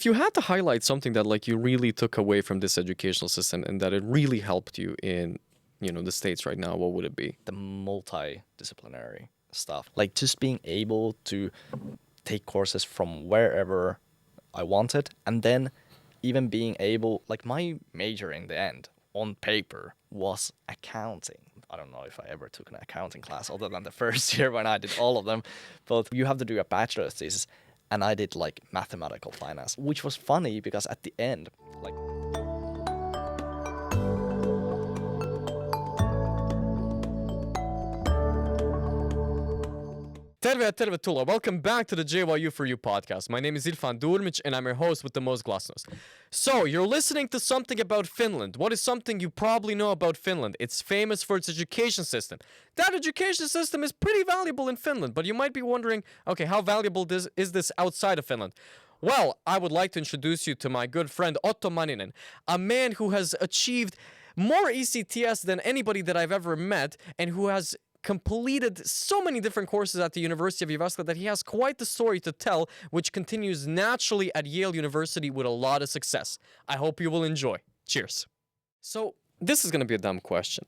If you had to highlight something that like you really took away from this educational system and that it really helped you in, the States right now, what would it be? The multidisciplinary stuff. Like just being able to take courses from wherever I wanted, and then even being able, like my major in the end on paper was accounting. I don't know if I ever took an accounting class other than the first year when I did all of them, but you have to do a bachelor's thesis, and I did like mathematical finance, which was funny because at the end, like Tervetuloa. Welcome back to the JYU for You podcast. My name is Irfan and I'm your host with the most glasnost. So, you're listening to something about Finland. What is something you probably know about Finland? It's famous for its education system. That education system is pretty valuable in Finland, but you might be wondering, okay, how valuable is this outside of Finland? Well, I would like to introduce you to my good friend Otto Manninen, a man who has achieved more ECTS than anybody that I've ever met and who has completed so many different courses at the University of Jyväskylä that he has quite the story to tell, which continues naturally at Yale University with a lot of success. I hope you will enjoy. Cheers. So, this is going to be a dumb question.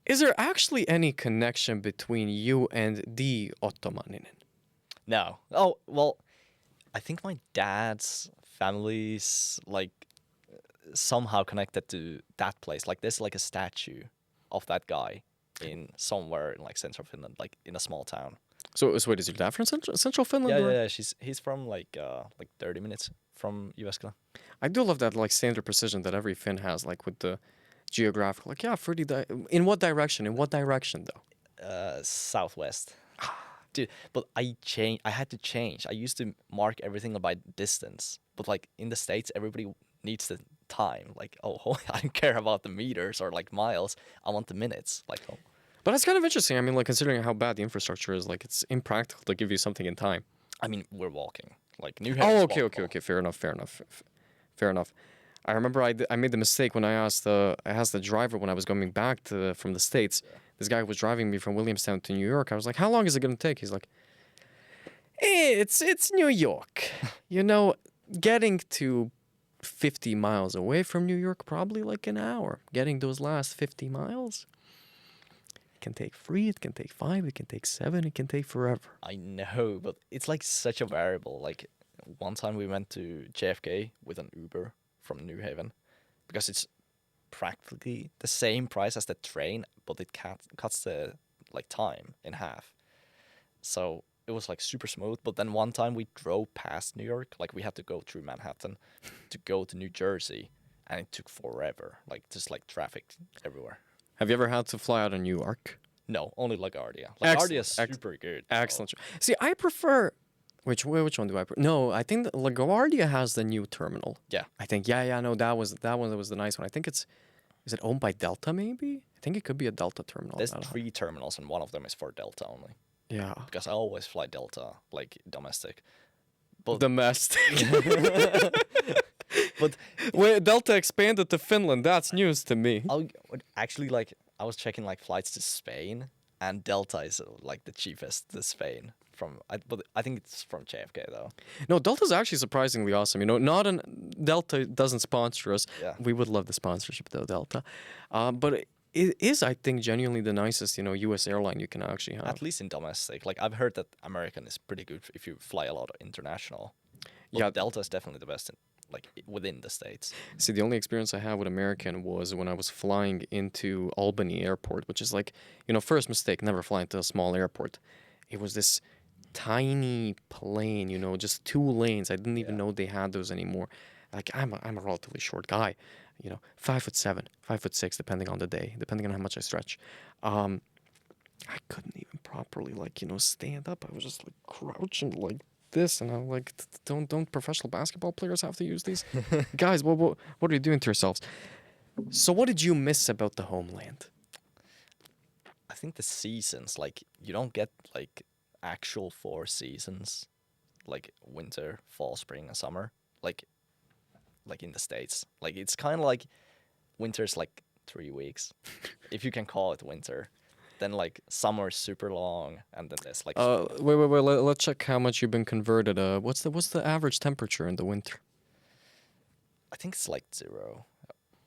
Is there actually any connection between you and the Otto Manninen? no. Oh, well, I think my dad's family's like somehow connected to that place. Like there's like a statue of that guy in somewhere in like central Finland, like in a small town. So wait, is your dad from central Finland? Yeah. He's from like 30 minutes from Jyväskylä. I do love that like standard precision that every Finn has, like with the geographical. Like, yeah, in what direction? In what direction though? Southwest. Dude, but I had to change. I used to mark everything by distance, but like in the States, everybody needs the time. Like, oh, I don't care about the meters or like miles. I want the minutes. Like, oh. But it's kind of interesting. I mean, like considering how bad the infrastructure is, like it's impractical to give you something in time. I mean, we're walking. Like New Oh, Haven's okay. walkable. Fair enough. I remember I made the mistake when I asked the driver when I was coming back from the States. Yeah. This guy was driving me from Williamstown to New York. I was like, how long is it going to take? He's like, it's New York. Getting to 50 miles away from New York, probably like an hour. Getting those last 50 miles, it can take 3, it can take 5, it can take 7, it can take forever. I know, but it's like such a variable. Like one time we went to JFK with an Uber from New Haven because it's practically the same price as the train, but it cuts the like time in half. So it was like super smooth. But then one time we drove past New York, like we had to go through Manhattan to go to New Jersey, and it took forever, like just like traffic everywhere. Have you ever had to fly out of New York? No, only LaGuardia. LaGuardia is super good. Excellent. So. See, I prefer. Which one do I prefer? No, I think that LaGuardia has the new terminal. Yeah. I think no, that was the nice one. I think is it owned by Delta maybe? I think it could be a Delta terminal. There's 3 terminals and one of them is for Delta only. Yeah. Because I always fly Delta, like domestic. But Domestic. but Wait, Delta expanded to Finland. That's news to me. actually, like I was checking like flights to Spain, and Delta is like the cheapest to Spain. But I think it's from JFK though. No, Delta's actually surprisingly awesome. Delta doesn't sponsor us. Yeah. We would love the sponsorship though, Delta. But it is, I think, genuinely the nicest, U.S. airline you can actually have. At least in domestic. Like I've heard that American is pretty good if you fly a lot of international. But Yeah. Delta is definitely the best within the States. See, the only experience I had with American was when I was flying into Albany Airport, which is like, first mistake, never fly into a small airport. It was this tiny plane, just 2 lanes. I didn't even know they had those anymore. Like I'm a relatively short guy, 5'7", 5'6", depending on the day, depending on how much I stretch. I couldn't even properly stand up. I was just like crouching like this, and I'm like, don't professional basketball players have to use these? Guys, what are you doing to yourselves? So what did you miss about the homeland? I think the seasons, like you don't get like actual 4 seasons, like winter, fall, spring, and summer, like in the States. Like it's kind of like winter's like 3 weeks, if you can call it winter. Then like summer is super long, and then there's like Wait. Let's check how much you've been converted. What's the average temperature in the winter? I think it's like 0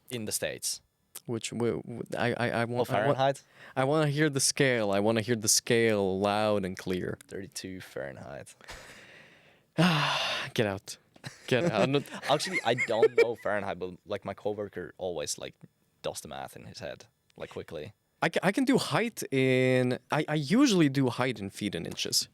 in the States. Which I want Fahrenheit? I want to hear the scale. I want to hear the scale loud and clear. 32 Fahrenheit. Get out. Get out. Actually, I don't know Fahrenheit, but like my coworker always like does the math in his head like quickly. I can do height in. I usually do height in feet and inches.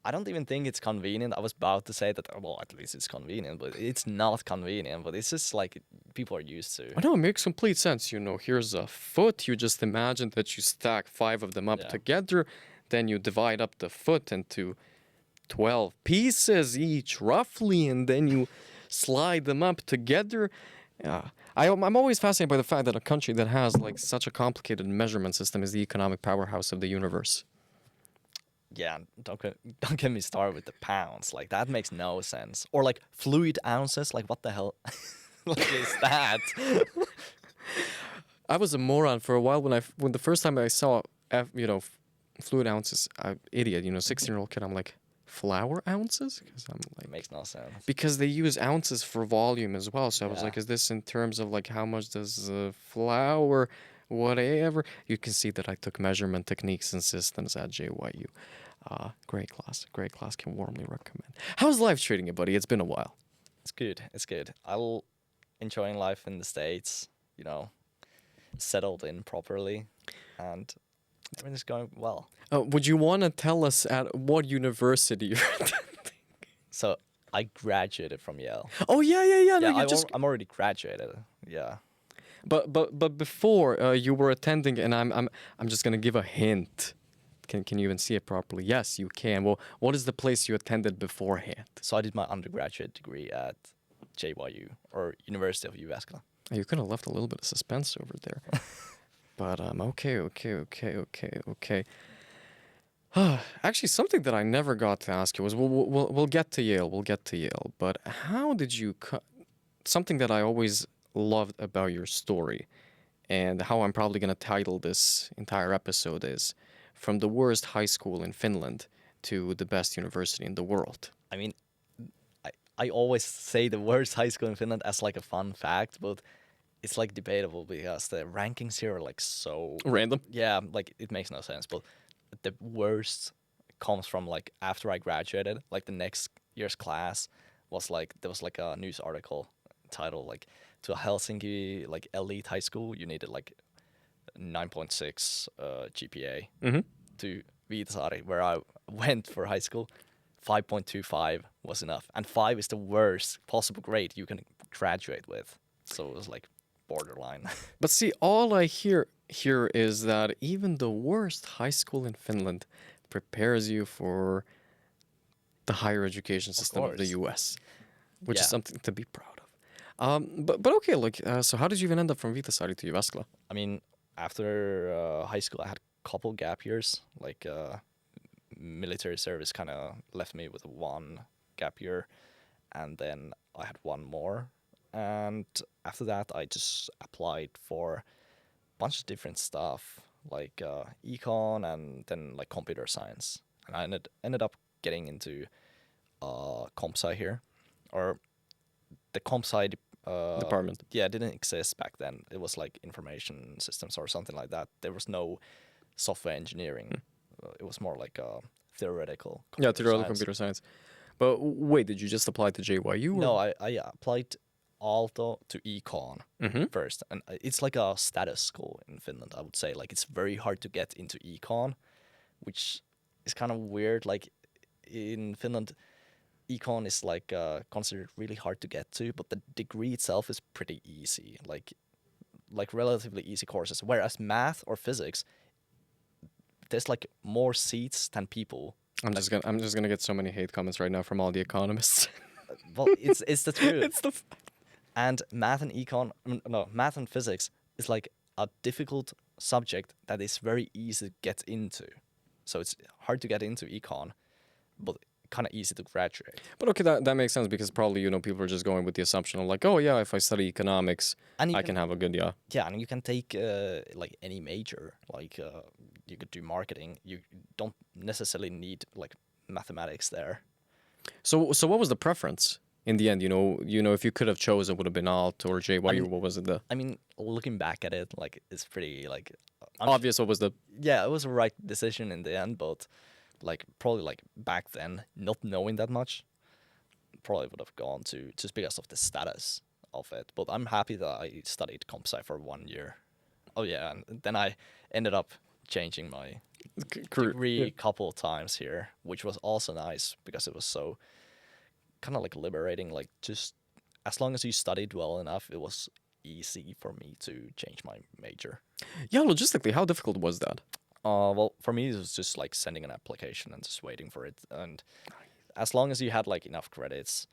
I don't even think it's convenient. I was about to say that, well, at least it's convenient, but it's not convenient. But it's just like people are used to. I know, it makes complete sense. You know, here's a foot. You just imagine that you stack 5 of them up together. Then you divide up the foot into 12 pieces each, roughly, and then you slide them up together. I'm always fascinated by the fact that a country that has like such a complicated measurement system is the economic powerhouse of the universe. Yeah, don't get me started with the pounds. Like that makes no sense. Or like fluid ounces. Like what the hell? Like is that? I was a moron for a while when the first time I saw fluid ounces. Idiot, 16-year-old kid. I'm like, flour ounces? Because I'm like, makes no sense. Because they use ounces for volume as well. So I was like, is this in terms of like how much does flour, whatever? You can see that I took measurement techniques and systems at JYU. Great class, can warmly recommend. How's life treating you, buddy? It's been a while. It's good. I'm enjoying life in the States, settled in properly, and everything's going well. Would you want to tell us at what university you're attending? So I graduated from Yale. Oh yeah. No, I'm already graduated. Yeah. But before you were attending, and I'm just gonna give a hint. Can you even see it properly? Yes, you can. Well, what is the place you attended beforehand? So I did my undergraduate degree at JYU, or University of Jyväskylä. You could have left a little bit of suspense over there. But okay. Actually, something that I never got to ask you was we'll get to Yale. But how did you something that I always loved about your story, and how I'm probably gonna title this entire episode is from the worst high school in Finland to the best university in the world. I mean, I always say the worst high school in Finland as like a fun fact, but it's like debatable because the rankings here are like so random. Yeah, like it makes no sense. But the worst comes from like after I graduated, like the next year's class was like there was like a news article titled like to a Helsinki like elite high school you needed like 9.6 GPA. To Viitasaari, where I went for high school, 5.25 was enough. And 5 is the worst possible grade you can graduate with. So it was like borderline. But see, all I hear here is that even the worst high school in Finland prepares you for the higher education system of the US, which is something to be proud of. But okay, like, so how did you even end up from Viitasaari to Jyväskylä? I mean, after high school, I had a couple gap years. Like, military service kind of left me with 1 gap year, and then I had 1 more. And after that, I just applied for a bunch of different stuff, like Econ and then like computer science. And I ended up getting into comp sci here, or the comp sci department. Yeah, it didn't exist back then. It was like information systems or something like that. There was no software engineering. It was more like a theoretical computer science. But wait, did you just apply to JYU? No, I applied also to Econ first. And it's like a status school in Finland, I would say. Like, it's very hard to get into Econ, which is kind of weird. Like, in Finland, Econ is like considered really hard to get to, but the degree itself is pretty easy. Like relatively easy courses. Whereas math or physics, there's like more seats than people. I'm just gonna get so many hate comments right now from all the economists. Well, it's the truth. And math and physics is like a difficult subject that is very easy to get into. So it's hard to get into Econ, but kind of easy to graduate. But okay, that makes sense because probably, you know, people are just going with the assumption of like, oh yeah, if I study economics, And you I can have a good, yeah. Yeah, and you can take like any major. Like you could do marketing. You don't necessarily need like mathematics there. So what was the preference in the end? You know, if you could have chosen, would have been Alt or JYU. mean, What was it? The I mean, looking back at it, like it's pretty like obvious. What was the? yeah, it was a right decision in the end, but like probably like back then, not knowing that much, probably would have gone to just because of the status of it. But I'm happy that I studied comp sci for 1 year. Oh yeah, and then I ended up changing my degree a couple of times here, which was also nice because it was so kind of like liberating. Like just as long as you studied well enough, it was easy for me to change my major. Yeah, logistically, how difficult was that? Well, for me, it was just like sending an application and just waiting for it. And as long as you had like enough credits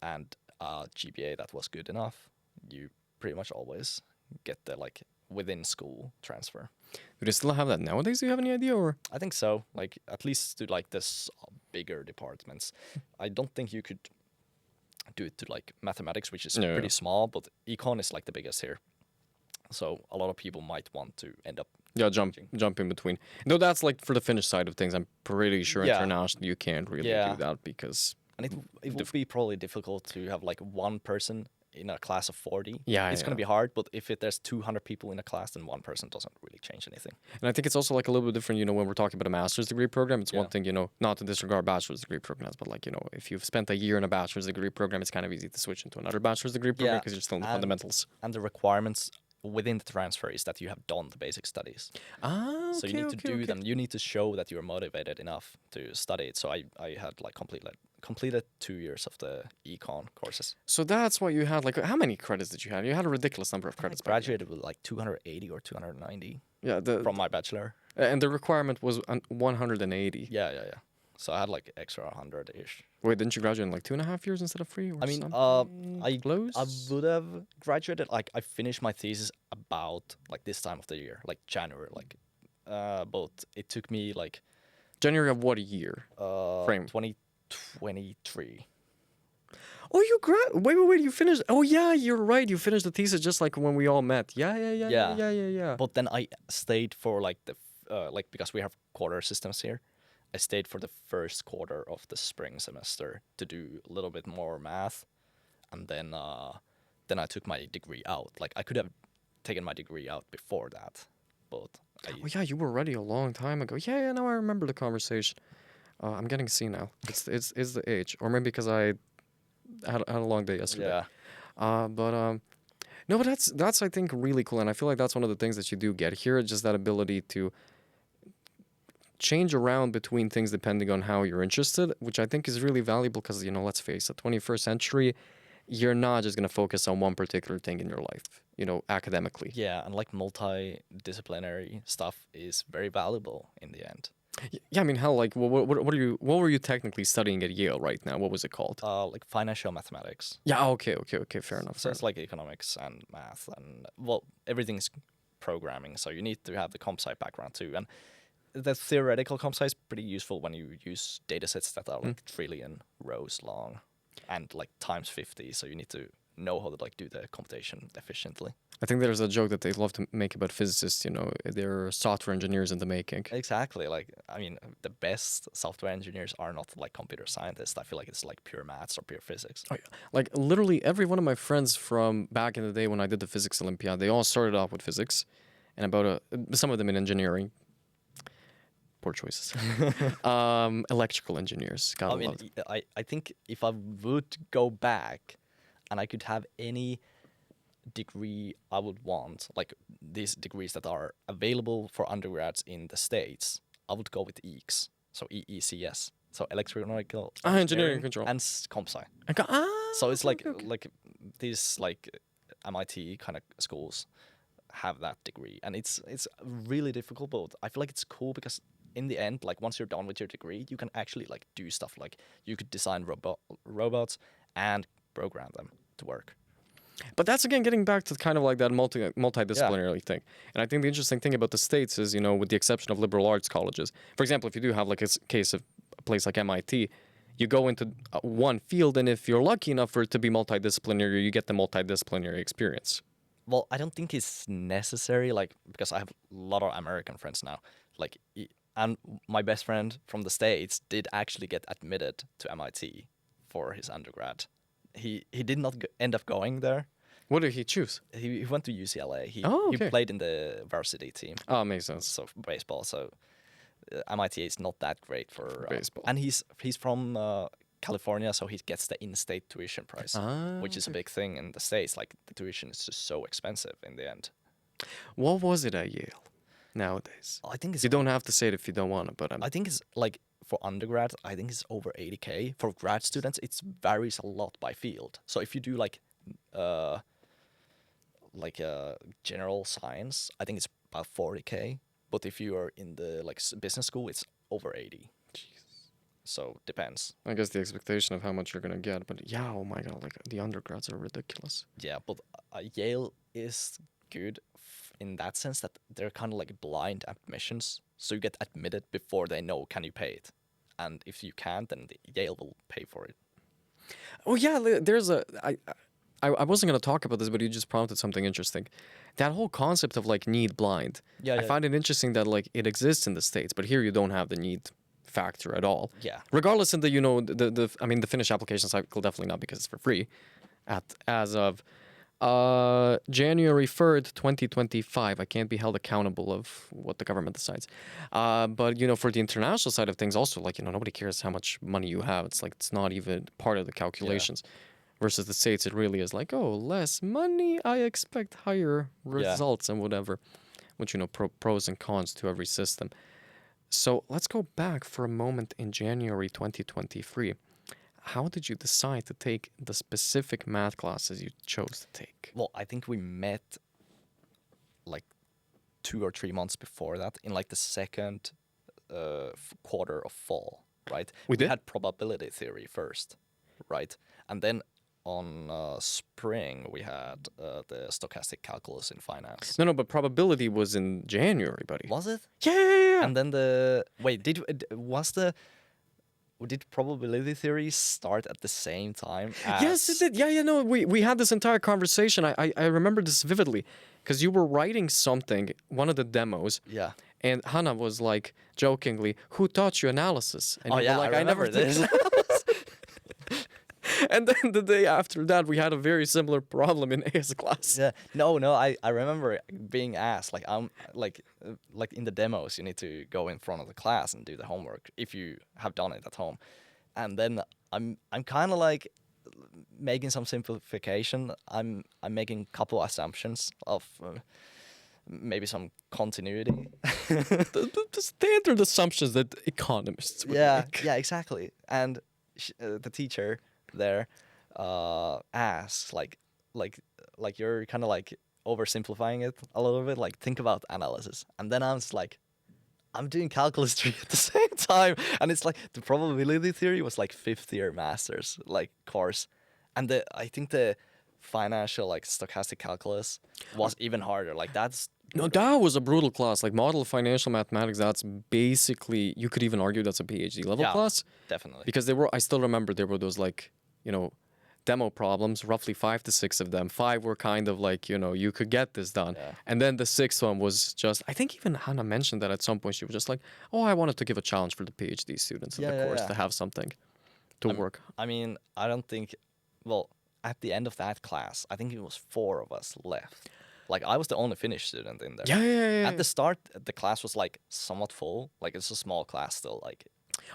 and a GPA that was good enough, you pretty much always get the like within school transfer. Do they still have that nowadays? Do you have any idea? Or I think so. Like at least to like this bigger departments. I don't think you could do it to like mathematics, which is pretty small, but Econ is like the biggest here. So a lot of people might want to end up jump in between. No, that's like for the Finnish side of things. I'm pretty sure internationally you can't really do that because and it would be probably difficult to have like one person in a class of 40. Yeah, it's going to be hard, but if there's 200 people in a class, then one person doesn't really change anything. And I think it's also like a little bit different, you know, when we're talking about a master's degree program. It's one thing, you know, not to disregard bachelor's degree programs, but like, you know, if you've spent a year in a bachelor's degree program, it's kind of easy to switch into another bachelor's degree program because you're still in the fundamentals. And the requirements within the transfer is that you have done the basic studies. Ah, okay, so you need to do them. You need to show that you're motivated enough to study it. So I had like completed 2 years of the econ courses. So that's what you had. Like, how many credits did you have? You had a ridiculous number of credits. I graduated with like 280 or 290. Yeah, from my bachelor. And the requirement was 180. Yeah. So I had like extra 100-ish. Wait, didn't you graduate in like 2.5 years instead of 3? Or I mean, I would have graduated. Like I finished my thesis about like this time of the year, like January. Like, but it took me like January of what year? Frame 2023. Oh, you wait! You finished? Oh yeah, you're right. You finished the thesis just like when we all met. Yeah. But then I stayed for like the like because we have quarter systems here. I stayed for the first quarter of the spring semester to do a little bit more math, and then I took my degree out. Like I could have taken my degree out before that, but oh yeah, you were ready a long time ago. Yeah. Now I remember the conversation. I'm getting C now. It's the age, or maybe because I had a long day yesterday. Yeah. No, but that's I think really cool, and I feel like that's one of the things that you do get here. Just that ability to change around between things depending on how you're interested, which I think is really valuable because, you know, let's face it, 21st century, you're not just going to focus on one particular thing in your life, you know, academically. Yeah, and like multidisciplinary stuff is very valuable in the end. Yeah, I mean, hell, like, what were you technically studying at Yale right now? What was it called? Like financial mathematics. Yeah, okay, fair enough. So it's like economics and math and, well, everything's programming, so you need to have the comp sci background too. And the theoretical comp sci is pretty useful when you use data sets that are like trillion rows long and like times 50. So you need to know how to like do the computation efficiently. I think there's a joke that they love to make about physicists, you know, they're software engineers in the making. Exactly. Like, I mean, the best software engineers are not like computer scientists. I feel like it's like pure maths or pure physics. Oh, yeah. Like literally every one of my friends from back in the day when I did the physics Olympiad, they all started off with physics and about some of them in engineering. Poor choices. Electrical engineers. I mean, I think if I would go back and I could have any degree I would want, like these degrees that are available for undergrads in the States, I would go with EECS. So EECS. So electrical engineering control and comp sci. So it's like these like MIT kind of schools have that degree, and it's really difficult, but I feel like it's cool because in the end, like once you're done with your degree, you can actually like do stuff. Like you could design robots and program them to work. But that's again getting back to kind of like that multidisciplinary thing. And I think the interesting thing about the States is, you know, with the exception of liberal arts colleges, for example, if you do have like a case of a place like MIT, you go into one field, and if you're lucky enough for it to be multidisciplinary, you get the multidisciplinary experience. Well, I don't think it's necessary, like, because I have a lot of American friends now. Like, and my best friend from the States did actually get admitted to MIT for his undergrad. He did not end up going there. What did he choose? He went to UCLA. He okay. played in the varsity team. Oh, makes sense. So baseball. So MIT is not that great for baseball. And he's from California, so he gets the in-state tuition price, which is a big thing in the States. Like, the tuition is just so expensive in the end. What was it at Yale nowadays? I think it's. You don't have to say it if you don't want to, but I think it's like for undergrad, I think it's over 80K. For grad students, it varies a lot by field. So if you do like general science, I think it's about 40K. But if you are in the like business school, it's over 80. Jesus. So depends. I guess the expectation of how much you're gonna get, but yeah, oh my god, like the undergrads are ridiculous. Yeah, but Yale is good in that sense that they're kind of like blind admissions. So you get admitted before they know can you pay it, and if you can't, then Yale will pay for it. Oh yeah, there's I wasn't gonna talk about this, but you just prompted something interesting. That whole concept of like need blind. Yeah, I find it interesting that like it exists in the States, but here you don't have the need factor at all. Yeah. Regardless of the the Finnish application cycle, definitely not, because it's for free. As of January 3rd, 2025. I can't be held accountable of what the government decides. But, for the international side of things, also, like, nobody cares how much money you have. It's like, it's not even part of the calculations. Yeah. Versus the States, it really is like, oh, less money, I expect higher results and whatever. Which, pros and cons to every system. So let's go back for a moment in January 2023. How did you decide to take the specific math classes you chose to take? Well, I think we met like 2 or 3 months before that, in like the second quarter of fall, right? We had probability theory first, right? And then on spring, we had the stochastic calculus in finance. No, but probability was in January, buddy. Was it? Yeah. And then did probability theory start at the same time as... Yes, it did. Yeah, no, we had this entire conversation. I remember this vividly, because you were writing something, one of the demos. Yeah. And Hannah was like, jokingly, who taught you analysis? And you were like, I never this. And then the day after that, we had a very similar problem in AS class. Yeah, no, I remember being asked, like, like in the demos, you need to go in front of the class and do the homework if you have done it at home. And then I'm kind of like making some simplification. I'm making a couple assumptions of maybe some continuity. the standard assumptions that economists would make. Yeah, exactly. And the teacher there asks like you're kind of like oversimplifying it a little bit, like, think about analysis. And then I was like, I'm doing calculus 3 at the same time, and it's like the probability theory was like 5th year master's like course, and I think the financial like stochastic calculus was even harder. Like that was a brutal class. Like model financial mathematics, that's basically, you could even argue that's a PhD level class. Definitely. Because I still remember there were those like, demo problems, roughly 5 to 6 of them. 5 were kind of like, you could get this done. Yeah. And then the 6th one was just, I think even Hannah mentioned that at some point. She was just like, oh, I wanted to give a challenge for the PhD students in the course to have something to work. I mean, I don't think, well, at the end of that class, I think it was 4 of us left. Like, I was the only Finnish student in there. Yeah. At the start, the class was like somewhat full. Like, it's a small class still. Like,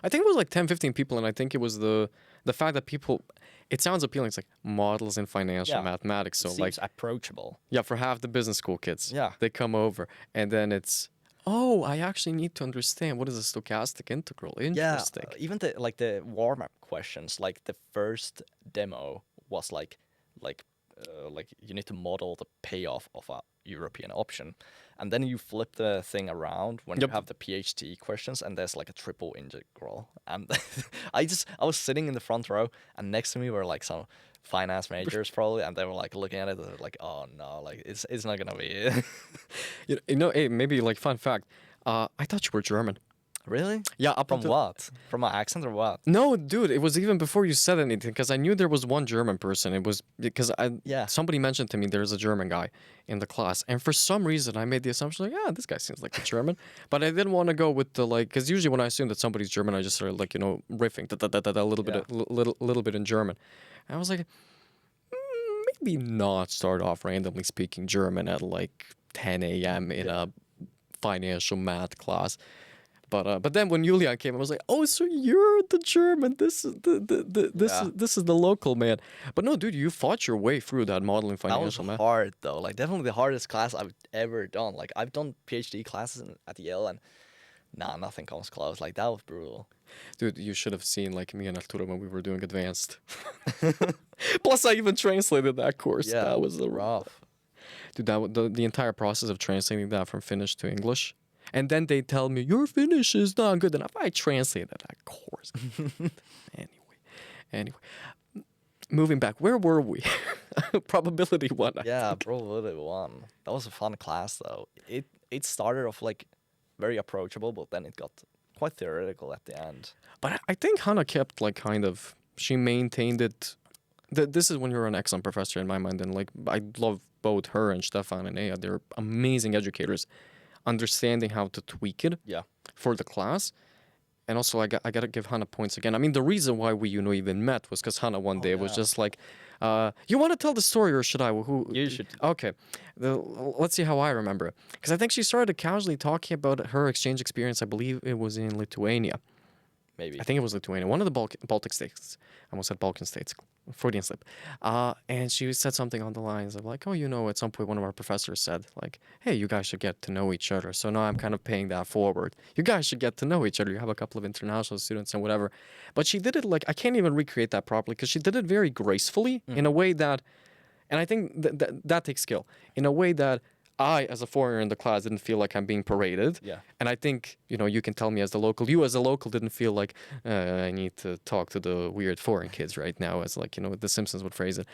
I think it was like 10, 15 people, and I think it was the fact that people, it sounds appealing. It's like models in financial mathematics. So, it seems approachable. Yeah, for half the business school kids. Yeah. They come over, and then it's, oh, I actually need to understand what is a stochastic integral. Interesting. Yeah, even the warm-up questions, like the first demo was like you need to model the payoff of a European option, and then you flip the thing around when you have the PhD questions, and there's like a triple integral. And I was sitting in the front row, and next to me were like some finance majors probably, and they were like looking at it like, oh no, like it's not gonna be. Hey, maybe like fun fact, I thought you were German. Really? Yeah, up From until what? From my accent or what? No, dude, it was even before you said anything because I knew there was one German person. It was because Yeah. somebody mentioned to me there's a German guy in the class, and for some reason I made the assumption like, yeah, this guy seems like a German, but I didn't want to go with the like because usually when I assume that somebody's German, I just start like riffing a little bit, little bit in German. And I was like, maybe not start off randomly speaking German at like 10 a.m. in a financial math class. But then when Julian came, I was like, "Oh, so you're the German? This is this is the local man." But no, dude, you fought your way through that modeling That was financial math. hard though. Like definitely the hardest class I've ever done. Like I've done PhD classes at Yale and nothing comes close. Like that was brutal. Dude, you should have seen like me and Arturo when we were doing advanced. Plus, I even translated that course. Yeah, That was rough. dude. The entire process of translating that from Finnish to English, and then they tell me your Finnish is not good enough. I translated that course. Anyway, moving back, where were we? Probability one. I Yeah, think. probability one. That was a fun class though. It started off like very approachable, but then it got quite theoretical at the end. But I think Hannah kept like kind of she maintained it. This is when you're an excellent professor in my mind, and like I love both her and Stefan and Aya. They're amazing educators, understanding how to tweak it Yeah. for the class. And also, I gotta give Hannah points again. I mean, the reason why we even met was because Hannah one day was yeah. just like, "You want to tell the story, or should I?" Who You should. Okay, let's see how I remember it. Because I think she started casually talking about her exchange experience. I believe it was in Lithuania. Maybe. I think it was Lithuania, one of the Baltic states. I almost said Balkan states. Freudian slip. And she said something on the lines of like, oh, at some point one of our professors said like, hey, you guys should get to know each other. So now I'm kind of paying that forward. You guys should get to know each other. You have a couple of international students and whatever. But she did it like, I can't even recreate that properly because she did it very gracefully in a way that, and I think that takes skill, in a way that I, as a foreigner in the class, didn't feel like I'm being paraded. Yeah. And I think, you can tell me as a local didn't feel like I need to talk to the weird foreign kids right now, as like, the Simpsons would phrase it.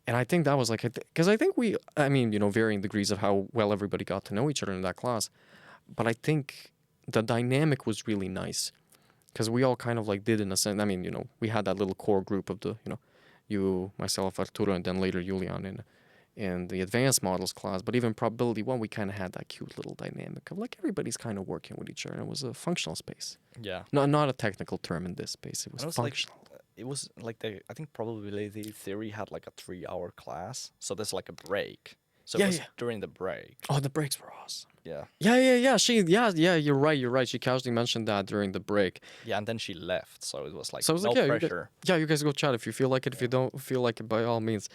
And I think that was like, because I think varying degrees of how well everybody got to know each other in that class. But I think the dynamic was really nice because we all kind of like did in a sense. I mean, we had that little core group of the, you, myself, Arturo, and then later Julian in the advanced models class, but even probability one, we kind of had that cute little dynamic of like everybody's kind of working with each other. And it was a functional space. Yeah. No, not a technical term in this space. It was And functional. it was like I think probability theory had like a 3-hour class, so there's like a break. So it was during the break. Oh, the breaks were awesome. Yeah. Yeah. You're right. She casually mentioned that during the break. Yeah, and then she left, so it was like So I was no like, pressure. you guys go chat if you feel like it. If you don't feel like it, by all means.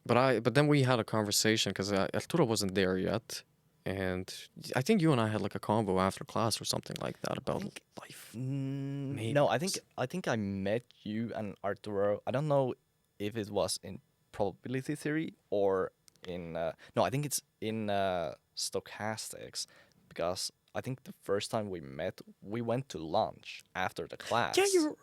But then we had a conversation because Arturo wasn't there yet, and I think you and I had like a convo after class or something like that about life. Maybe. No, I think I met you and Arturo. I don't know if it was in probability theory or in no, I think it's in stochastics, because I think the first time we met, we went to lunch after the class. Yeah, You're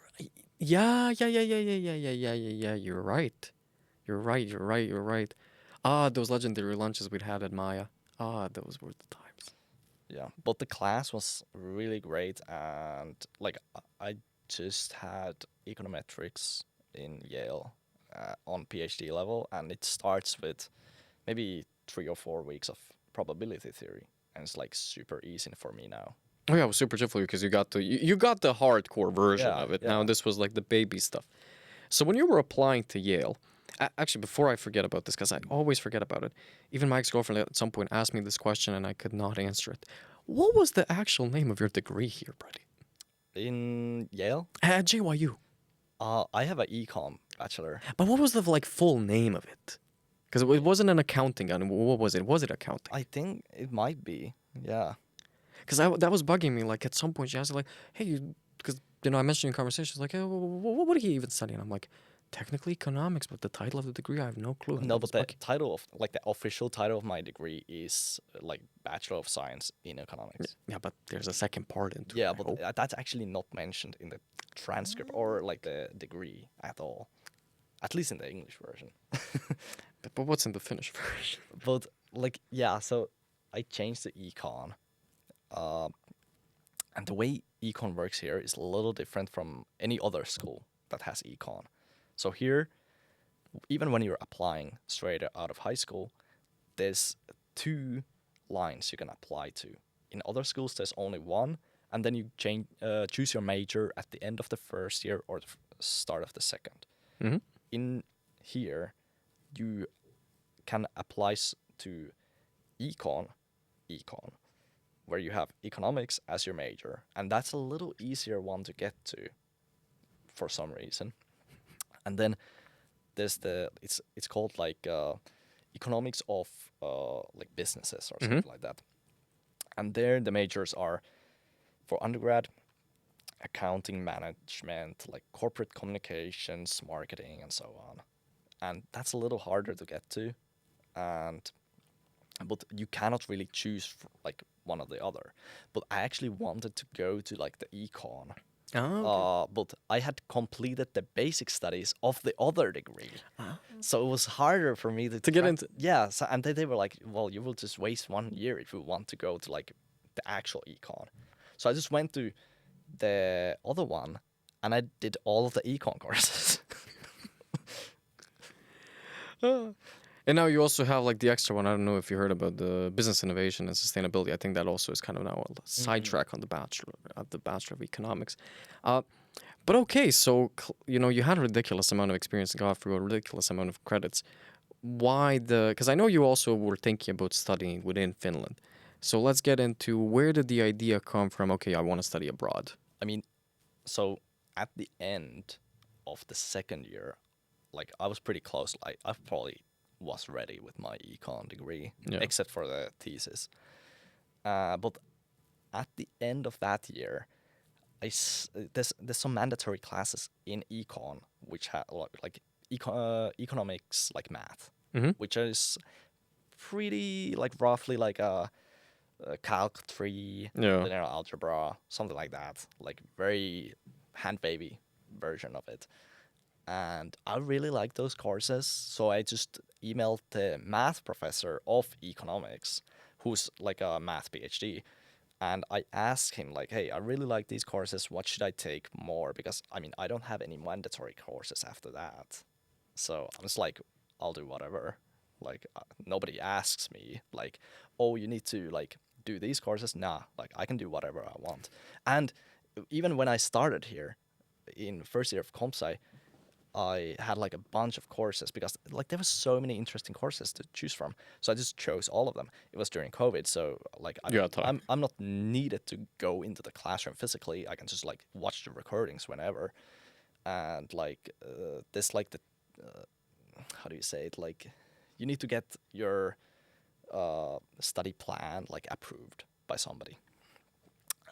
right. You're right. Those legendary lunches we'd had at Maya. Those were the times. Yeah, but the class was really great, and like I just had econometrics in Yale on PhD level, and it starts with maybe 3 or 4 weeks of probability theory, and it's like super easy for me now. Oh yeah, it was super chill for you because you got the hardcore version of it. Yeah. Now this was like the baby stuff. So when you were applying to Yale, actually before I forget about this, because I always forget about it, even my ex-girlfriend at some point asked me this question and I could not answer it. What was the actual name of your degree here, buddy? In Yale, At JYU. I have an Econ bachelor. But what was the like full name of it? Because it wasn't an accounting. What was it? Was it accounting? I think it might be. Yeah. Because that was bugging me. Like at some point she asked like, "Hey, because I mentioned in conversations like, hey, what are you even studying?" I'm like, technically economics, but the title of the degree I have no clue. No, but the title of the official title of my degree is like Bachelor of Science in Economics. Yeah, but there's a second part into it. Yeah, but that's actually not mentioned in the transcript or like the degree at all. At least in the English version. But what's in the Finnish version? But like, yeah, so I changed to Econ. And the way Econ works here is a little different from any other school that has Econ. So here, even when you're applying straight out of high school, there's 2 lines you can apply to. In other schools, there's only one, and then you choose your major at the end of the first year or the start of the second. Mm-hmm. In here, you can apply to econ, where you have economics as your major, and that's a little easier one to get to for some reason. And then there's it's called like economics of like businesses or something like that. And there the majors are for undergrad accounting, management, like corporate communications, marketing, and so on. And that's a little harder to get to, but you cannot really choose like one or the other. But I actually wanted to go to like the econ. Oh, But I had completed the basic studies of the other degree, so it was harder for me to get into. Yeah, so, and they were like, "Well, you will just waste 1 year if you want to go to like the actual econ." So I just went to the other one, and I did all of the econ courses. And now you also have like the extra one. I don't know if you heard about the business innovation and sustainability. I think that also is kind of now a sidetrack on the Bachelor of Economics. But okay, so you had a ridiculous amount of experience and got through a ridiculous amount of credits. Why because I know you also were thinking about studying within Finland. So let's get into where did the idea come from? Okay, I want to study abroad. I mean, so at the end of the second year, like I was pretty close. Like I probably was ready with my econ degree, except for the thesis. But at the end of that year, there's some mandatory classes in econ which have like economics, like math, which is pretty like roughly like a calc 3, linear algebra, something like that, like very hand baby version of it. And I really like those courses, so I just emailed the math professor of economics, who's like a math PhD, and I asked him like, "Hey, I really like these courses. What should I take more? Because I mean, I don't have any mandatory courses after that." So I was like, "I'll do whatever." Like nobody asks me like, "Oh, you need to like do these courses." Nah, like I can do whatever I want. And even when I started here in first year of comp sci, I had like a bunch of courses because like there were so many interesting courses to choose from. So I just chose all of them. It was during COVID, so like I'm not needed to go into the classroom physically. I can just like watch the recordings whenever. And like this like the how do you say it, like you need to get your study plan like approved by somebody.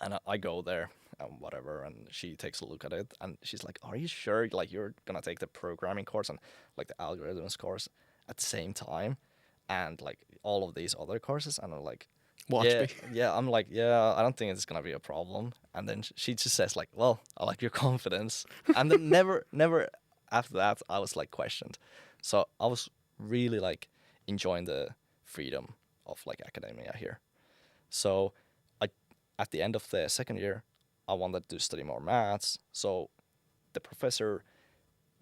And I go there and whatever, and she takes a look at it, and she's like, "Are you sure like you're gonna take the programming course and like the algorithms course at the same time, and like all of these other courses?" And I'm like, Watch yeah, me. yeah. I'm like, yeah, I don't think it's gonna be a problem. And then she just says like, "Well, I like your confidence," and then never after that I was like questioned. So I was really like enjoying the freedom of like academia here. So at the end of the second year, I wanted to study more maths. So the professor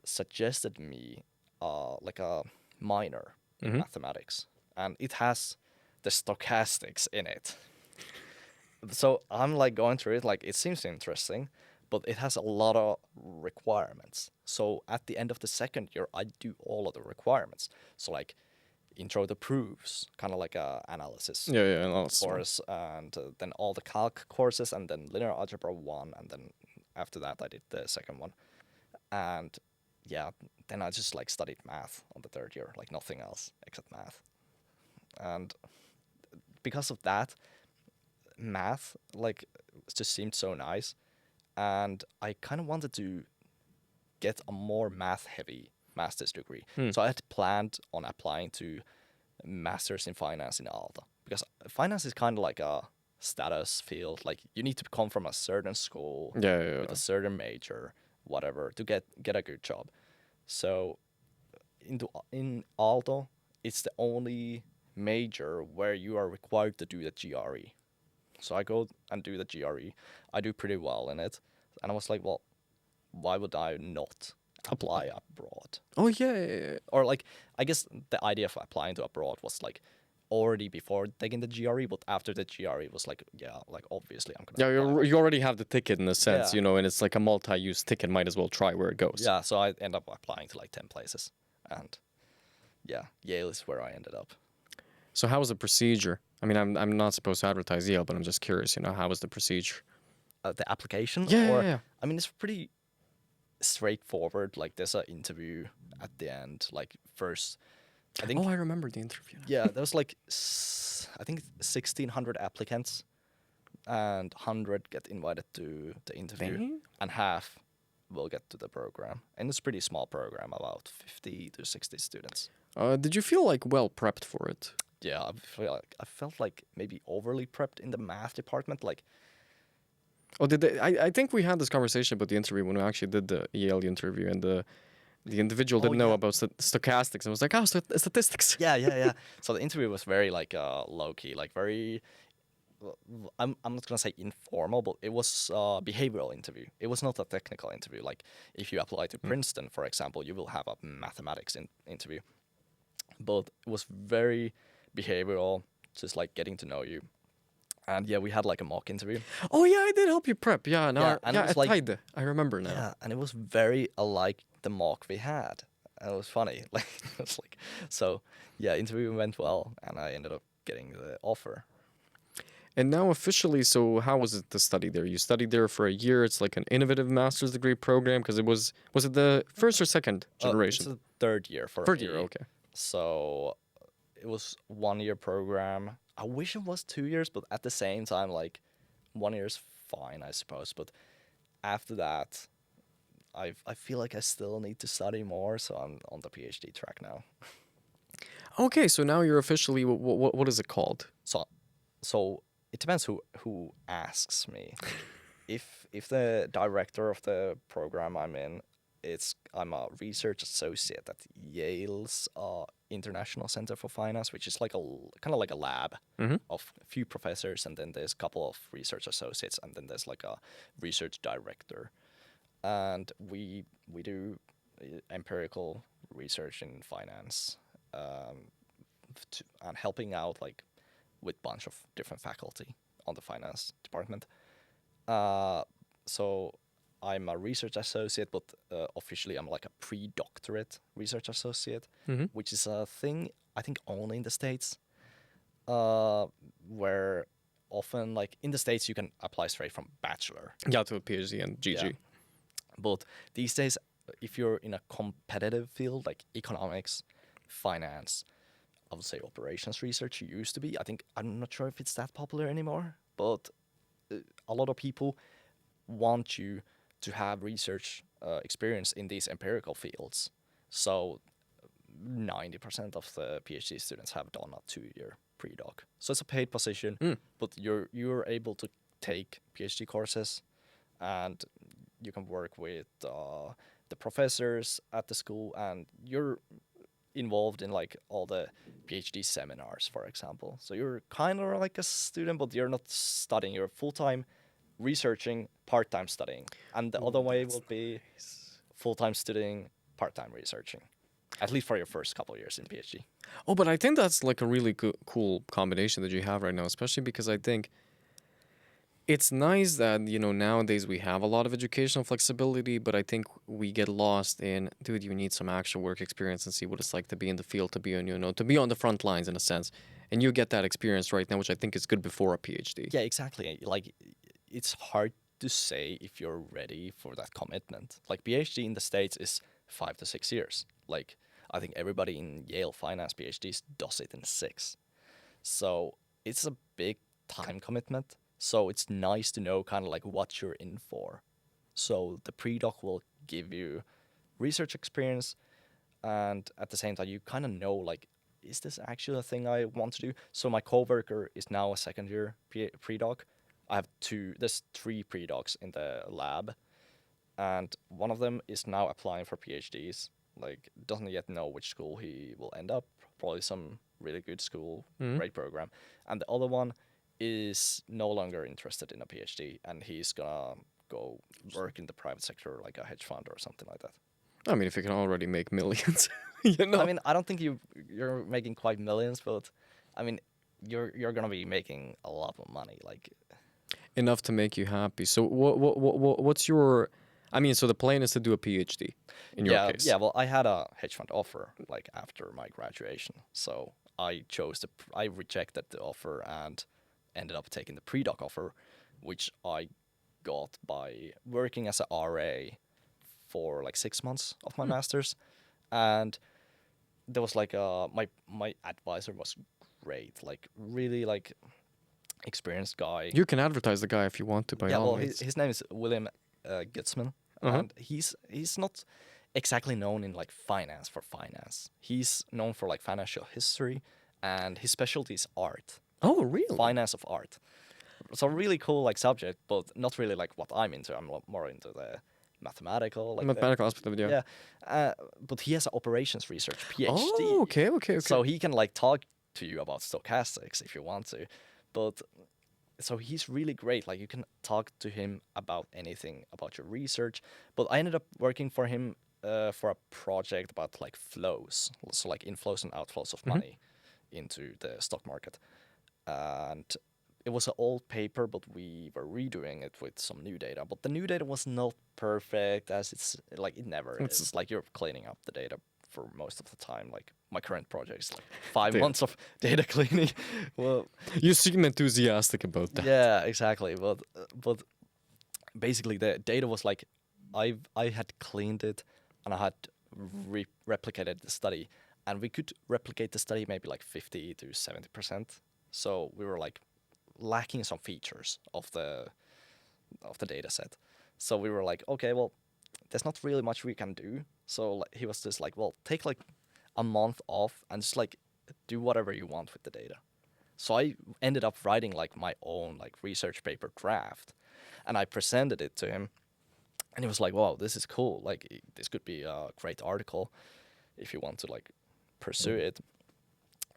suggested me like a minor in mathematics, and it has the stochastics in it. So I'm like going through it, like it seems interesting, but it has a lot of requirements. So at the end of the second year, I do all of the requirements. So like intro to proofs, kind of like a analysis Analysis course, and then all the calc courses, and then linear algebra 1, and then after that I did the second one. And yeah, then I just like studied math on the third year, like nothing else except math. And because of that, math like just seemed so nice, and I kind of wanted to get a more math heavy master's degree. So I had planned on applying to masters in finance in Aalto, because finance is kind of like a status field. Like you need to come from a certain school with a certain major, whatever, to get a good job. So in Aalto, it's the only major where you are required to do the GRE. So I go and do the GRE. I do pretty well in it. And I was like, well, why would I not apply abroad? Oh yeah. Or like, I guess the idea of applying to abroad was like already before taking the GRE, but after the GRE was like, yeah, like obviously I'm Yeah, gonna apply. you already have the ticket in a sense, Yeah. you know, and it's like a multi-use ticket. Might as well try where it goes. Yeah, so I end up applying to like 10 places. And yeah, Yale is where I ended up. So how was the procedure? I mean, I'm not supposed to advertise Yale, but I'm just curious, you know, how was the procedure? The application? Yeah, Or, yeah. I mean, it's pretty straightforward. Like, there's an interview at the end. Like, first, I think, Oh, I remember the interview. yeah, there was like, I think 1,600 applicants, and 100 get invited to the interview, Dang. and half will get to the program. And it's a pretty small program, about 50 to 60 students. Did you feel like well prepped for it? Yeah, I felt like maybe overly prepped in the math department. Like, Oh, did they? I think we had this conversation about the interview when we actually did the Yale interview, and the individual didn't know yeah. about stochastics and was like, oh, statistics. yeah. So the interview was very like low key, like very. I'm not gonna say informal, but it was a behavioral interview. It was not a technical interview. Like if you apply to Princeton, for example, you will have a mathematics interview. But it was very behavioral, just like getting to know you. And yeah, we had like a mock interview. Oh yeah, I did help you prep. Yeah, no, Yeah, and it was at like- Tide. I remember now. Yeah, and it was very alike the mock we had. And it was funny. Like it was like so yeah, interview went well and I ended up getting the offer. And now officially, so how was it to study there? You studied there for a year. It's like an innovative master's degree program because it was it the first or second generation? It's a third year for Third me. year, okay. So it was 1 year program. I wish it was 2 years, but at the same time, like 1 year is fine, I suppose. But after that, I feel like I still need to study more, so I'm on the PhD track now. Okay, so now you're officially what is it called? So it depends who asks me. If the director of the program I'm in, I'm a research associate at Yale's International Center for Finance, which is like a kind of like a lab of a few professors, and then there's a couple of research associates, and then there's like a research director, and we do empirical research in finance, and helping out like with bunch of different faculty on the finance department. So I'm a research associate, but officially I'm like a pre-doctorate research associate, which is a thing I think only in the States, where often like in the States you can apply straight from bachelor. Yeah, to a PhD and GG. Yeah. But these days, if you're in a competitive field like economics, finance, I would say operations research used to be. I'm not sure if it's that popular anymore, but a lot of people want you to have research experience in these empirical fields. So 90% of the PhD students have done a 2-year pre-doc. So it's a paid position, but you're able to take PhD courses, and you can work with the professors at the school, and you're involved in like all the PhD seminars, for example. So you're kind of like a student, but you're not studying. You're full-time researching, part-time studying. And the other way will be full-time studying, part-time researching. At least for your first couple of years in PhD. Oh, but I think that's like a really cool combination that you have right now, especially because I think it's nice that, you know, nowadays we have a lot of educational flexibility, but I think we get lost in, dude, you need some actual work experience and see what it's like to be in the field, to be on, you know, to be on the front lines in a sense. And you get that experience right now, which I think is good before a PhD. Yeah, exactly. Like, it's hard to say if you're ready for that commitment. Like, PhD in the States is 5 to 6 years. Like, I think everybody in Yale finance PhDs does it in 6. So it's a big time commitment. So it's nice to know kind of like what you're in for. So the pre-doc will give you research experience, and at the same time you kind of know like, is this actually a thing I want to do? So my coworker is now a second year pre-doc. There's 3 pre-docs in the lab, and one of them is now applying for PhDs. Like, doesn't yet know which school he will end up. Probably some really good school, great program. And the other one is no longer interested in a PhD, and he's gonna go work in the private sector, like a hedge fund or something like that. I mean, if you can already make millions, you know. I mean, I don't think you're making quite millions, but I mean, you're gonna be making a lot of money. Like, Enough to make you happy. So what's your? I mean, so the plan is to do a PhD in your case. yeah. Well, I had a hedge fund offer like after my graduation, so I rejected the offer and ended up taking the pre-doc offer, which I got by working as a RA for like 6 months of my master's, and there was like my advisor was great, like really like experienced guy. You can advertise the guy if you want to. By Yeah, all well, means. his name is William Gitzman, and he's not exactly known in like finance for finance. He's known for like financial history, and his specialty is art, Oh, really? finance of art. So really cool like subject, but not really like what I'm into. I'm more into the mathematical, like Mathematical aspect of it, yeah. yeah. But he has an operations research PhD. Oh, okay. So he can like talk to you about stochastics if you want to, but so he's really great. Like you can talk to him about anything about your research. But I ended up working for him for a project about like flows, so like inflows and outflows of money into the stock market, and it was an old paper, but we were redoing it with some new data. But the new data was not perfect, as it's like it never is. Like you're cleaning up the data for most of the time. Like my current project is like 5 months of data cleaning. Well, You seem enthusiastic about that. yeah, exactly. But basically the data was like I had cleaned it and I had replicated the study, and we could replicate the study maybe like 50 to 70%. So we were like lacking some features of the data set. So we were like, okay, well, there's not really much we can do. So like, he was just like, well, take like a month off and just like do whatever you want with the data. So I ended up writing like my own like research paper draft, and I presented it to him, and he was like, wow, this is cool. Like this could be a great article if you want to like pursue it.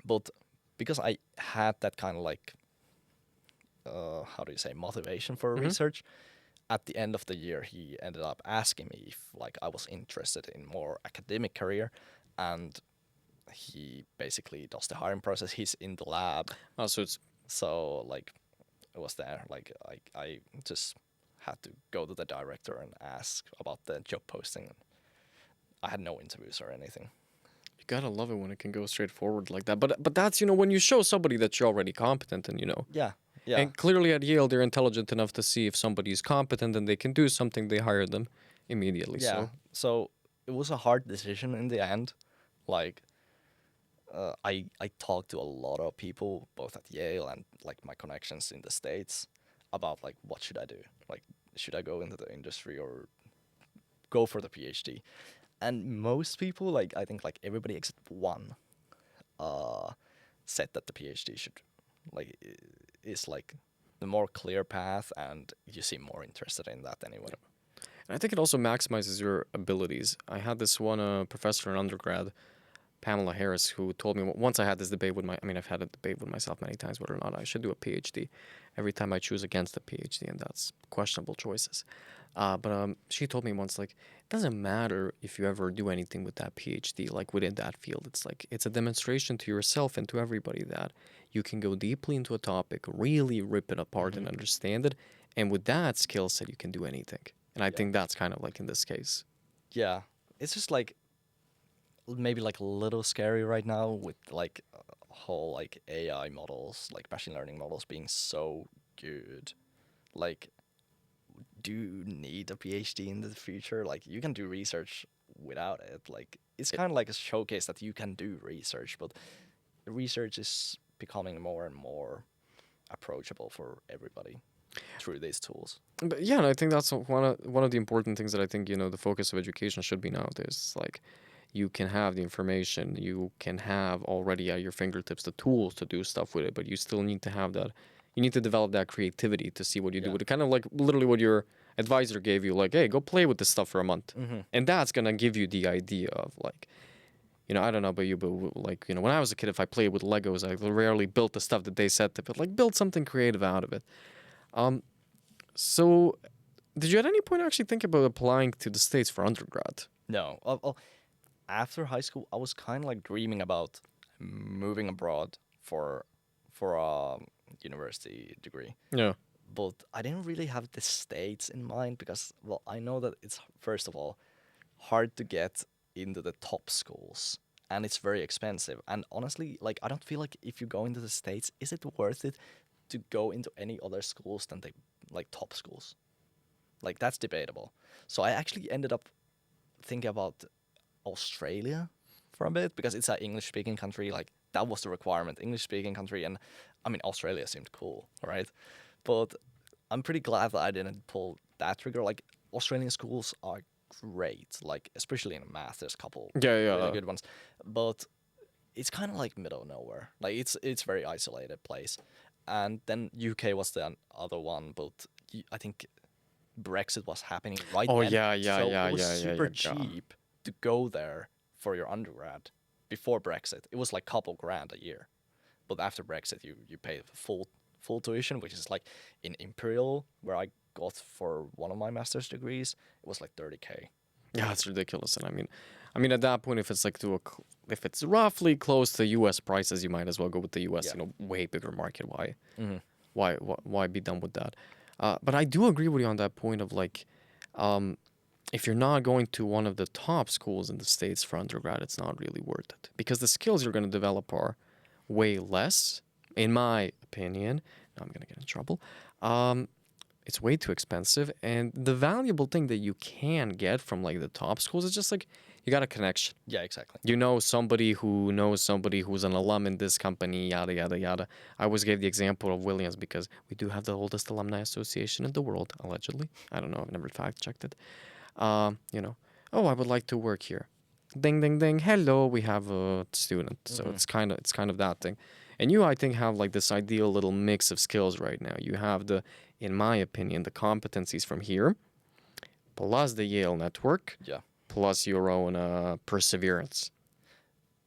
But because I had that kind of like how do you say, motivation for research, at the end of the year he ended up asking me if like I was interested in more academic career, and he basically does the hiring process. He's in the lab. Oh, so it's So like it was there. Like I just had to go to the director and ask about the job posting. I had no interviews or anything. you gotta love it when it can go straight forward like that. But that's when you show somebody that you're already competent and Yeah. Yeah. And clearly at Yale they're intelligent enough to see if somebody is competent and they can do something, they hire them immediately. Yeah. So it was a hard decision in the end. Like I talked to a lot of people both at Yale and like my connections in the States about like what should I do? Like should I go into the industry or go for the PhD? And most people, like I think like everybody except one said that the PhD should like is like the more clear path, and you seem more interested in that anyway. And I think it also maximizes your abilities. I had this one professor in undergrad, Pamela Harris, who told me once I had this debate with I've had a debate with myself many times whether or not I should do a PhD. Every time I choose against a PhD, and that's questionable choices. But she told me once, like, it doesn't matter if you ever do anything with that PhD, like within that field. It's like, it's a demonstration to yourself and to everybody that you can go deeply into a topic, really rip it apart and understand it. And with that skill set, you can do anything. And I think that's kind of like in this case. Yeah. It's just like maybe like a little scary right now with like whole like AI models, like machine learning models being so good. Like, do you need a PhD in the future? Like, you can do research without it. Like, it's kind of like a showcase that you can do research, but research is becoming more and more approachable for everybody through these tools. But yeah, and I think that's one of the important things that I think, the focus of education should be nowadays. It's like, you can have the information, you can have already at your fingertips the tools to do stuff with it, but you still need to have that. You need to develop that creativity to see what you do with it. Kind of like literally what your advisor gave you, like, hey, go play with this stuff for a month. And that's going to give you the idea of like, I don't know about you, but like, when I was a kid, if I played with Legos, I rarely built the stuff that they said to, but like build something creative out of it. So did you at any point actually think about applying to the States for undergrad? No. Well, after high school, I was kind of like dreaming about moving abroad for a university degree. Yeah. But I didn't really have the States in mind because, well, I know that it's, first of all, hard to get into the top schools and it's very expensive. And honestly, like, I don't feel like if you go into the States, is it worth it to go into any other schools than the, like, top schools? Like, that's debatable. So I actually ended up thinking about Australia for a bit because it's an English-speaking country. Like, that was the requirement, English-speaking country. And, I mean, Australia seemed cool, right? But I'm pretty glad that I didn't pull that trigger. Like, Australian schools are great, like, especially in math. There's a couple really good ones. But it's kind of like middle of nowhere. Like, it's very isolated place. And then UK was the other one, but I think Brexit was happening right then. So it was super cheap to go there for your undergrad before Brexit. It was like couple grand a year. But after Brexit, you pay full tuition, which is like in Imperial, where I got for one of my master's degrees, it was like 30K. Yeah, it's ridiculous. And I mean, at that point, if it's like if it's roughly close to U.S. prices, you might as well go with the U.S. Way bigger market. Why be done with that? But I do agree with you on that point of like, if you're not going to one of the top schools in the States for undergrad, it's not really worth it because the skills you're going to develop are way less, in my opinion. Now I'm going to get in trouble. It's way too expensive. And the valuable thing that you can get from like the top schools is just like you got a connection. Yeah, exactly. You know somebody who knows somebody who's an alum in this company, yada, yada, yada. I always gave the example of Williams because we do have the oldest alumni association in the world, allegedly. I don't know. I've never fact checked it. Oh, I would like to work here. Ding, ding, ding. Hello, we have a student. So it's kind of that thing. And you, I think, have like this ideal little mix of skills right now. You have in my opinion, the competencies from here, plus the Yale network, plus your own perseverance.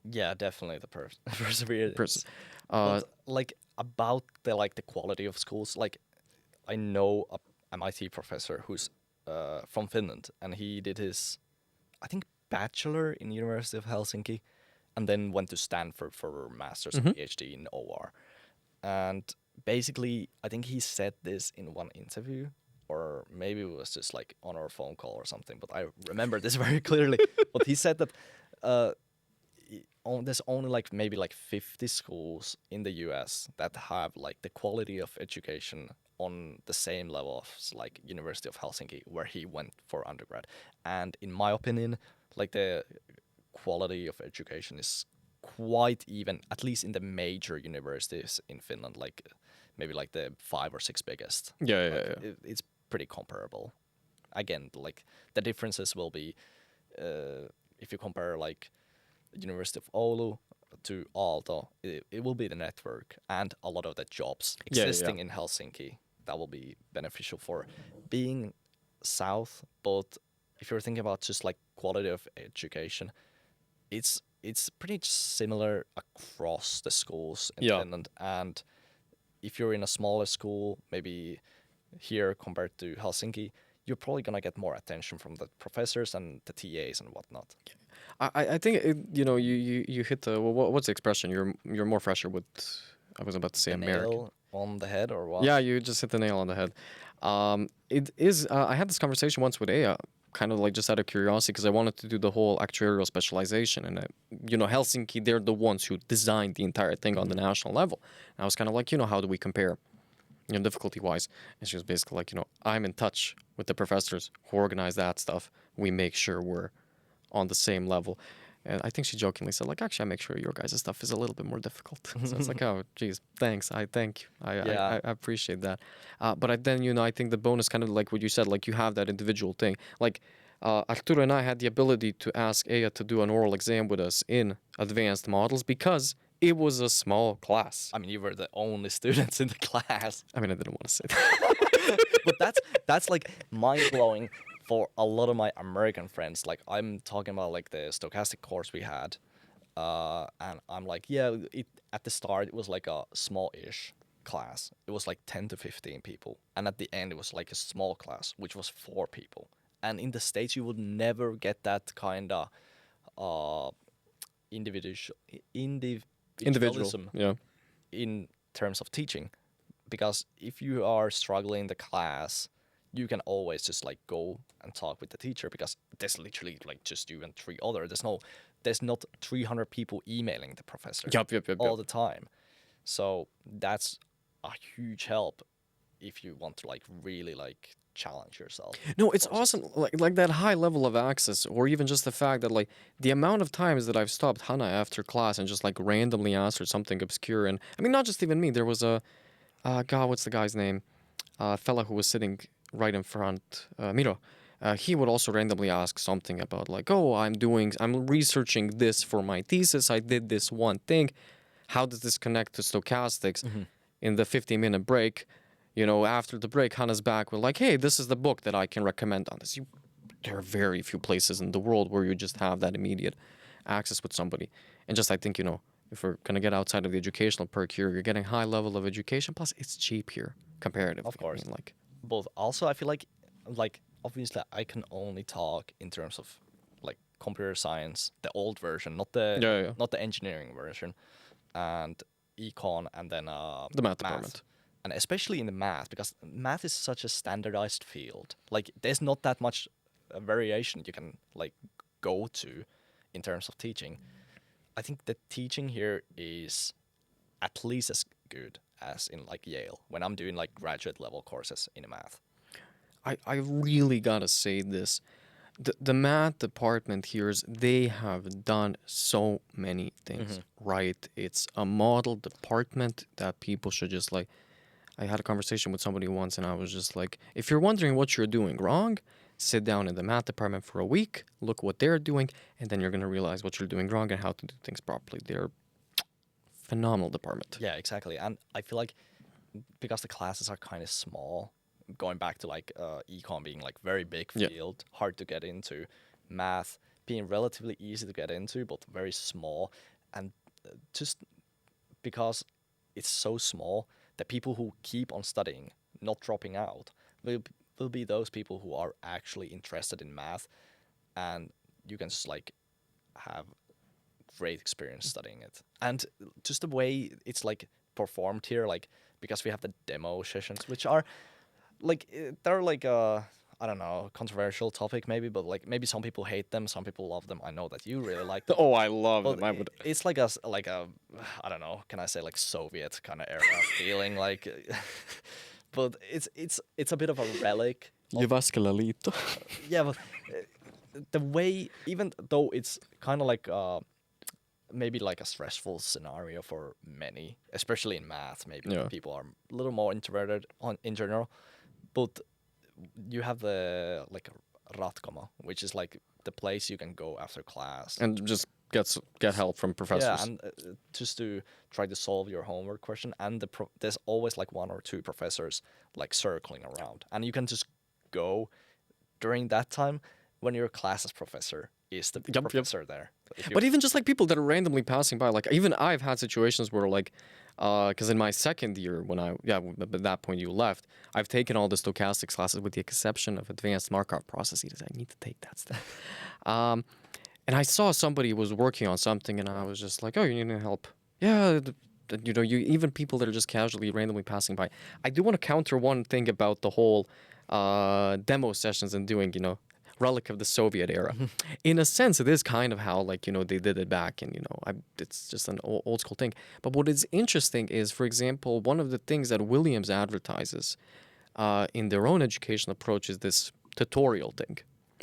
Yeah, definitely the perseverance. But, like, about the quality of schools, like, I know a MIT professor who's from Finland, and he did his, I think, bachelor in University of Helsinki, and then went to Stanford for master's and PhD in OR. And basically, I think he said this in one interview, or maybe it was just like on our phone call or something, but I remember this very clearly. But he said that there's only like maybe like 50 schools in the US that have like the quality of education on the same level as like University of Helsinki, where he went for undergrad. And in my opinion, like the quality of education is quite even, at least in the major universities in Finland, like maybe like the 5 or 6 biggest. It's pretty comparable. Again, like the differences will be if you compare like University of Oulu to Aalto, it will be the network and a lot of the jobs existing in Helsinki that will be beneficial for being south. But if you're thinking about just like quality of education, it's pretty similar across the schools in Finland. And if you're in a smaller school, maybe here compared to Helsinki, you're probably gonna get more attention from the professors and the TAs and whatnot. I think you hit the what's the expression? You're more fresher with. I was about to say the American. Nail on the head or what? Yeah, you just hit the nail on the head. It is. I had this conversation once with Aya, kind of like just out of curiosity, because I wanted to do the whole actuarial specialization, and Helsinki, they're the ones who designed the entire thing on the national level. And I was kind of like, how do we compare, difficulty wise? And she was basically like, I'm in touch with the professors who organize that stuff. We make sure we're on the same level. And I think she jokingly said, like, actually, I make sure your guys' stuff is a little bit more difficult. So it's like, oh, geez, thanks. I thank you. I appreciate that. But then, I think the bonus kind of like what you said, like you have that individual thing. Like Arturo and I had the ability to ask Aya to do an oral exam with us in advanced models because it was a small class. I mean, you were the only students in the class. I mean, I didn't want to say that. But that's like mind-blowing for a lot of my American friends. Like, I'm talking about like the stochastic course we had. And I'm like, yeah, at the start it was like a small-ish class. It was like 10 to 15 people. And at the end it was like a small class, which was 4 people. And in the States you would never get that kind of individual individualism Yeah. in terms of teaching. Because if you are struggling in the class, you can always just like go and talk with the teacher, because there's literally like just you and 3 other. There's not 300 people emailing the professor Yep. all the time. So that's a huge help if you want to like really like challenge yourself. No, it's awesome. Like that high level of access, or even just the fact that like the amount of times that I've stopped Hannah after class and just like randomly asked her something obscure. And I mean, not just even me. There was a God, what's the guy's name? Fella who was sitting right in front, Miro. He would also randomly ask something about like, oh, I'm researching this for my thesis. I did this one thing. How does this connect to stochastics? In the 15-minute break, after the break, Hannah's back with like, hey, this is the book that I can recommend on this. There are very few places in the world where you just have that immediate access with somebody. And just, I think, if we're going to get outside of the educational perk here, you're getting high level of education. Plus, it's cheap here, comparatively. Of course. I mean, Both. Also, I feel like obviously I can only talk in terms of like computer science, the old version, not the engineering version, and Econ, and then the math department. And especially in the math, because math is such a standardized field. Like there's not that much variation you can like go to in terms of teaching. I think the teaching here is at least as good as in like Yale when I'm doing like graduate level courses in math. I really gotta say this. The math department here they have done so many things right. It's a model department that people should just like. I had a conversation with somebody once and I was just like, if you're wondering what you're doing wrong, sit down in the math department for a week, look what they're doing, and then you're going to realize what you're doing wrong and how to do things properly. They're phenomenal department. Yeah, exactly. And I feel like because the classes are kind of small, going back to like econ being like very big field, hard to get into, math being relatively easy to get into, but very small. And just because it's so small, the people who keep on studying, not dropping out, will be those people who are actually interested in math, and you can just like have great experience studying it. And just the way it's like performed here, like because we have the demo sessions, which are like they're like I don't know, controversial topic maybe, but like maybe some people hate them, some people love them. I know that you really like them. Oh, I love them. It's like a I don't know, can I say like Soviet kind of era feeling like, but it's a bit of a relic. Jyväskylä liitto. Yeah, but the way, even though it's kind of like maybe like a stressful scenario for many, especially in math, maybe people are a little more introverted in general, but you have the like ratkoma, which is like the place you can go after class and just get help from professors. Yeah, and just to try to solve your homework question. And there's always like 1 or 2 professors like circling around, and you can just go during that time when your class's professor is the professor there. But even just like people that are randomly passing by, like even I've had situations where like, because in my second year when at that point you left, I've taken all the stochastics classes with the exception of advanced Markov processes. I need to take that stuff. And I saw somebody was working on something and I was just like, oh, you need help? Yeah, you even people that are just casually randomly passing by. I do want to counter one thing about the whole demo sessions and doing, relic of the Soviet era. In a sense, it is kind of how, like, they did it back, and, it's just an old school thing. But what is interesting is, for example, one of the things that Williams advertises in their own educational approach is this tutorial thing.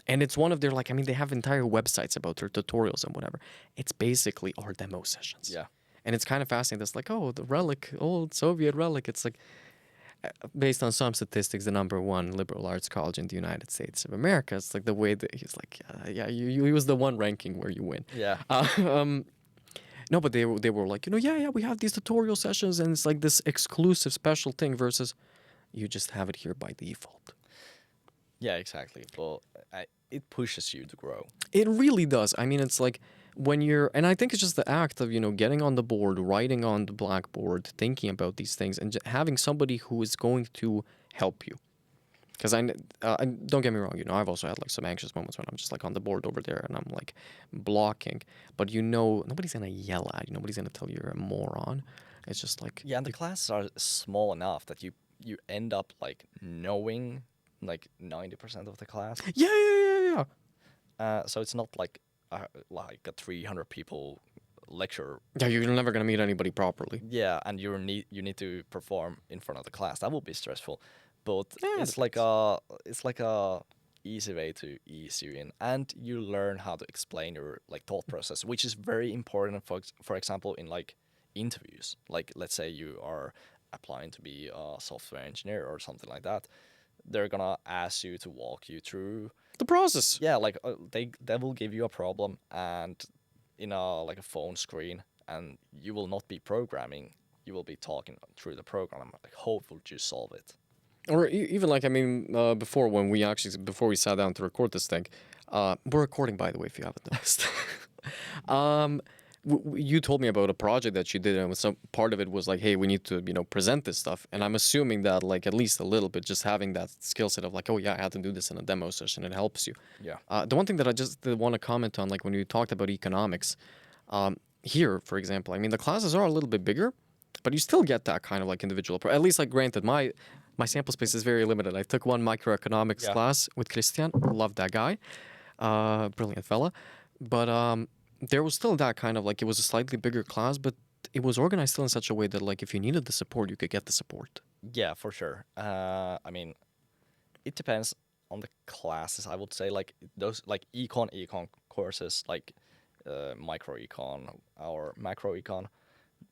And it's one of their, like, they have entire websites about their tutorials and whatever. It's basically our demo sessions. Yeah. And it's kind of fascinating. It's like, oh, the relic, old Soviet relic. It's like, based on some statistics, the #1 liberal arts college in the United States of America. It's like the way that he's like, he was the one ranking where you win. Yeah. No, but they were like, we have these tutorial sessions and it's like this exclusive special thing versus you just have it here by default. Yeah, exactly. But it pushes you to grow. It really does. It's like when you're, and I think it's just the act of, getting on the board, writing on the blackboard, thinking about these things, and having somebody who is going to help you. Because don't get me wrong, I've also had like some anxious moments when I'm just like on the board over there and I'm like blocking, but nobody's gonna yell at you, nobody's gonna tell you you're a moron. It's just like, Yeah, and the classes are small enough that you end up like knowing like 90% of the class. yeah. So it's not like a 300 people lecture. Yeah, you're never gonna meet anybody properly. Yeah, and you need to perform in front of the class. That would be stressful, but Yeah, it's like a easy way to ease you in, and you learn how to explain your like thought process, which is very important. For example, in like interviews, like let's say you are applying to be a software engineer or something like that, they're gonna ask you to walk you through the process. yeah, like they will give you a problem and in a like a phone screen, and you will not be programming. You will be talking through the program. Like, how would you solve it? Or even like, before we sat down to record this thing, we're recording, by the way, if you haven't noticed. You told me about a project that you did, and some part of it was like, hey, we need to, present this stuff. And I'm assuming that like at least a little bit, just having that skill set of like, oh yeah, I had to do this in a demo session, it helps you. Yeah. The one thing that I just want to comment on, like when you talked about economics, here, for example, the classes are a little bit bigger, but you still get that kind of like individual, at least like granted, my sample space is very limited. I took one microeconomics class with Christian, loved that guy, brilliant fella, but there was still that kind of like, it was a slightly bigger class, but it was organized still in such a way that like if you needed the support, you could get the support. Yeah, for sure. It depends on the classes. I would say like those like econ courses, like microecon or macroecon,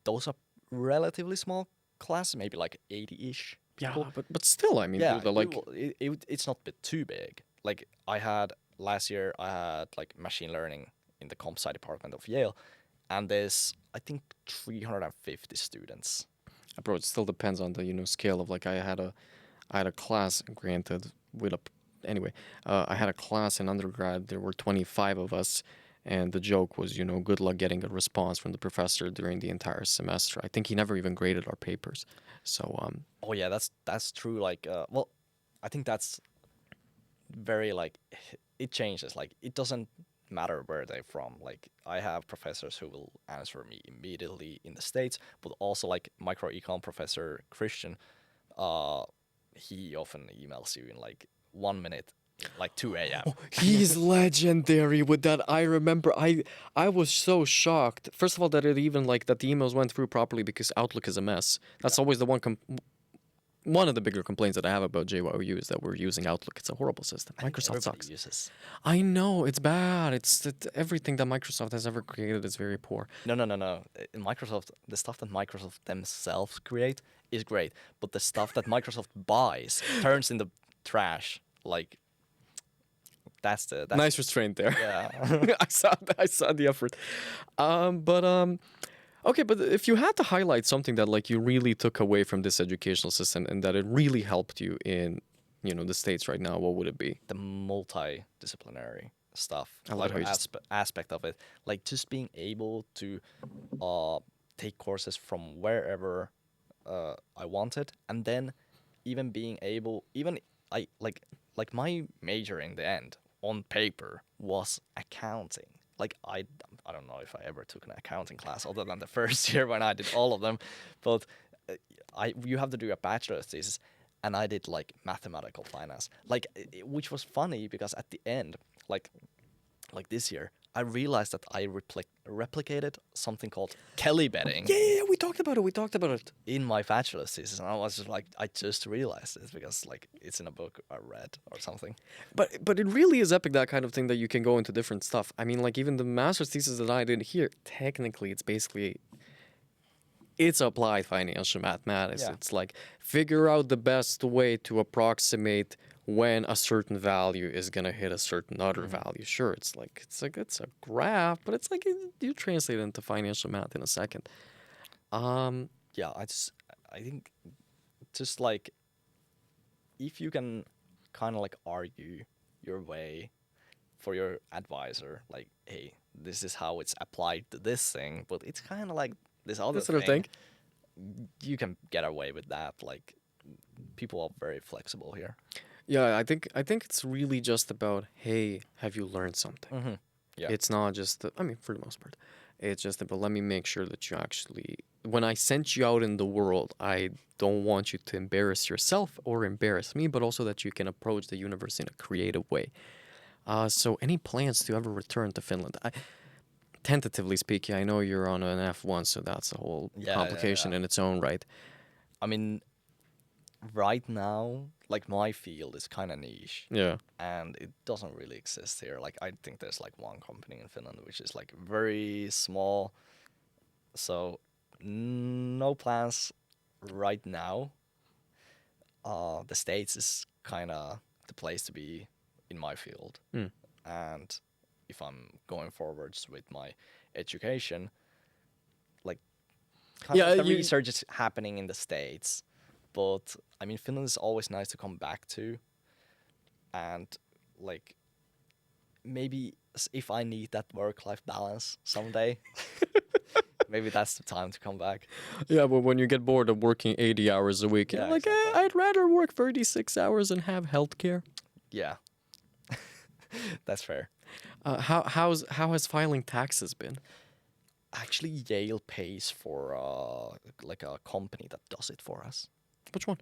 those are relatively small classes, maybe like 80-ish people. Yeah, but still, Yeah, like it's not too big. Like last year, I had like machine learning in the comp sci department of Yale, and there's I think 350 students. bro, it still depends on the scale of like I had a class, granted, I had a class in undergrad. There were 25 of us, and the joke was, good luck getting a response from the professor during the entire semester. I think he never even graded our papers. So Oh yeah, that's true. Like, well, I think that's very like it changes. Like, it doesn't matter where they're from. Like, I have professors who will answer me immediately in the States, but also like microecon professor Christian, he often emails you in like 1 minute, like 2 a.m. oh, he's legendary with that. I remember I was so shocked. First of all, that it even like that the emails went through properly, because Outlook is a mess. That's always the one of the bigger complaints that I have about JYU is that we're using Outlook. It's a horrible system. Microsoft sucks. Uses. I know, it's bad. Everything that Microsoft has ever created is very poor. No. In Microsoft, the stuff that Microsoft themselves create is great, but the stuff that Microsoft buys turns into trash. Like, that's Nice restraint there. yeah. I saw the effort. Okay, but if you had to highlight something that like you really took away from this educational system and that it really helped you in, the States right now, what would it be? The multidisciplinary stuff, I love like how you just- aspect of it, like just being able to take courses from wherever I wanted, and then even being able, even I like my major in the end on paper was accounting. Like, I don't know if I ever took an accounting class other than the first year when I did all of them, but you have to do a bachelor's thesis, and I did like mathematical finance, like which was funny because at the end, like this year, I realized that I replicated something called Kelly betting Yeah, we talked about it. in my bachelor's thesis, and I was just like, I just realized this because like it's in a book I read or something. But it really is epic, that kind of thing, that you can go into different stuff. Like even the master's thesis that I did here, technically it's applied financial mathematics. Yeah. It's like figure out the best way to approximate when a certain value is gonna hit a certain other value. Sure, it's a graph, but it's like you translate it into financial math in a second. Yeah, I think just like if you can kind of like argue your way for your advisor, like, hey, this is how it's applied to this thing, but it's kind of like this other This sort of thing. thing. You can get away with that. Like, people are very flexible here. Yeah, I think it's really just about, hey, have you learned something? Mm-hmm. Yeah. It's not just I mean, for the most part, it's just about let me make sure that you actually, when I sent you out in the world, I don't want you to embarrass yourself or embarrass me, but also that you can approach the universe in a creative way. So any plans to ever return to Finland? Tentatively speaking, I know you're on an F1, so that's a whole complication in its own right. I mean, right now, like, my field is kind of niche. Yeah. And it doesn't really exist here. Like, I think there's like one company in Finland which is like very small. So no plans right now. The States is kind of the place to be in my field. Mm. And if I'm going forwards with my education, like, the research is happening in the States. But I mean, Finland is always nice to come back to. And like, maybe if I need that work-life balance someday, maybe that's the time to come back. Yeah, but when you get bored of working 80 hours a week, you're like, exactly. I'd rather work 36 hours and have healthcare. Yeah, that's fair. How has filing taxes been? Actually, Yale pays for like a company that does it for us. Which one?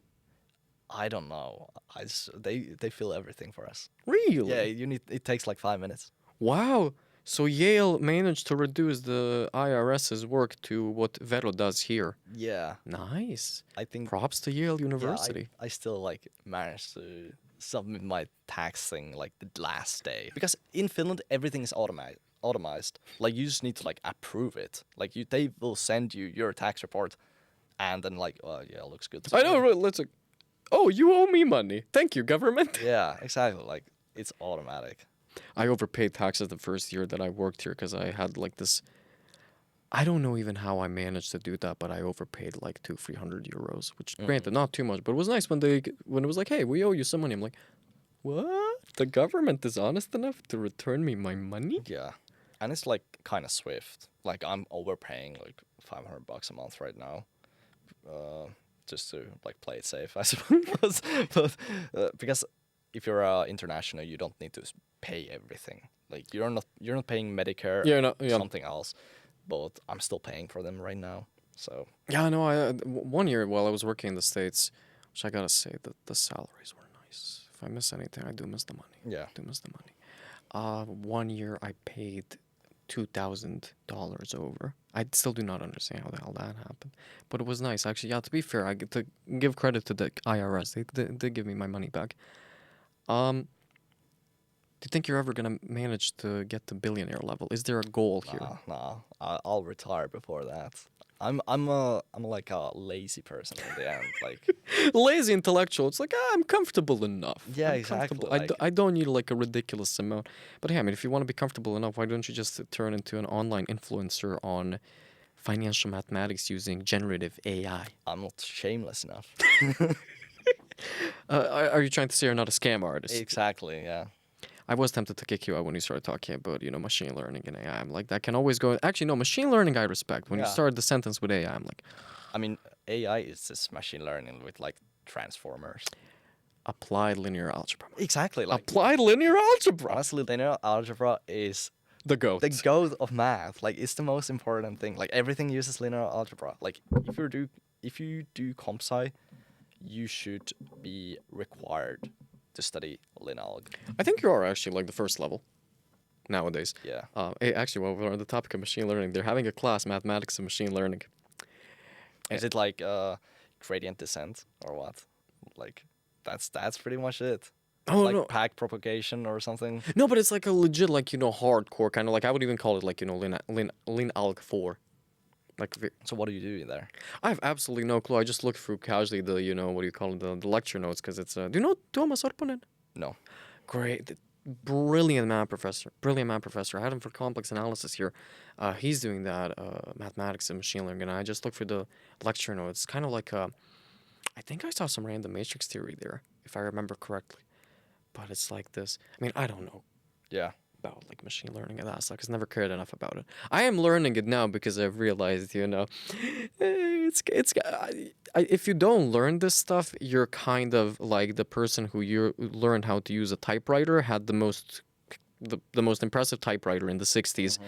I don't know. They fill everything for us. Really? Yeah, it takes like 5 minutes. Wow. So Yale managed to reduce the IRS's work to what Vero does here. Yeah, Nice. I think. Props to Yale University. I still like managed to submit my tax thing like the last day, because in Finland everything is automized. Like, you just need to like approve it. Like, they will send you your tax report, and then like, oh yeah, looks good. I know. Right, let's. Oh, you owe me money. Thank you, government. Yeah, exactly. Like, it's automatic. I overpaid taxes the first year that I worked here because I had like this. I don't know even how I managed to do that, but I overpaid like 200-300 euros, which granted not too much, but it was nice when it was like, hey, we owe you some money. I'm like, what? The government is honest enough to return me my money? Yeah, and it's like kind of swift. Like, I'm overpaying like $500 a month right now, just to like play it safe, I suppose. But because if you're international, you don't need to pay everything. Like, you're not paying Medicare. Something else. But I'm still paying for them right now. So yeah, no. One year while I was working in the States, which I gotta say that the salaries were nice. If I miss anything, I do miss the money. yeah, I do miss the money. 1 year I paid $2,000 over. I still do not understand how the hell that happened, but it was nice actually. Yeah, to be fair, I get to give credit to the IRS. They give me my money back. Do you think you're ever gonna manage to get to billionaire level? Is there a goal here? Nah. I'll retire before that. I'm like a lazy person in the end. Like, Lazy intellectual. It's like I'm comfortable enough. Yeah, I'm exactly, comfortable. I don't need like a ridiculous amount. But hey, I mean, if you want to be comfortable enough, why don't you just turn into an online influencer on financial mathematics using generative AI? I'm not shameless enough. Are you trying to say you're not a scam artist? Exactly. Yeah. I was tempted to kick you out when you started talking about, machine learning and AI. I'm like, that can always go. Actually, no, machine learning I respect. When you started the sentence with AI, I'm like, I mean, AI is just machine learning with like transformers. Applied linear algebra. Exactly. Like, applied linear algebra. honestly, linear algebra is The goat. the goat of math. Like, it's the most important thing. Like, everything uses linear algebra. Like, if you do comp sci, you should be required to study linear algebra. I think you are actually like the first level nowadays. Yeah. Hey, actually, while we're on the topic of machine learning, they're having a class, mathematics and machine learning. Is it like gradient descent or what? Like, that's pretty much it. Oh, like no. pack propagation or something. No, but it's like a legit, like, hardcore kind of like, I would even call it like, lin alg 4. Like, So what do you do there? I have absolutely no clue. I just looked through casually the, what do you call it, the lecture notes, because it's, do you know Tuomas Orponen? No. Great. Brilliant math professor. I had him for complex analysis here. He's doing that, mathematics and machine learning, and I just looked for the lecture notes. It's kind of like, I think I saw some random matrix theory there, if I remember correctly. But it's like this. I mean, I don't know. Yeah. about like machine learning and that stuff because I never cared enough about it. I am learning it now because I've realized, if you don't learn this stuff, you're kind of like the person who learned how to use a typewriter had the most impressive typewriter in the 60s.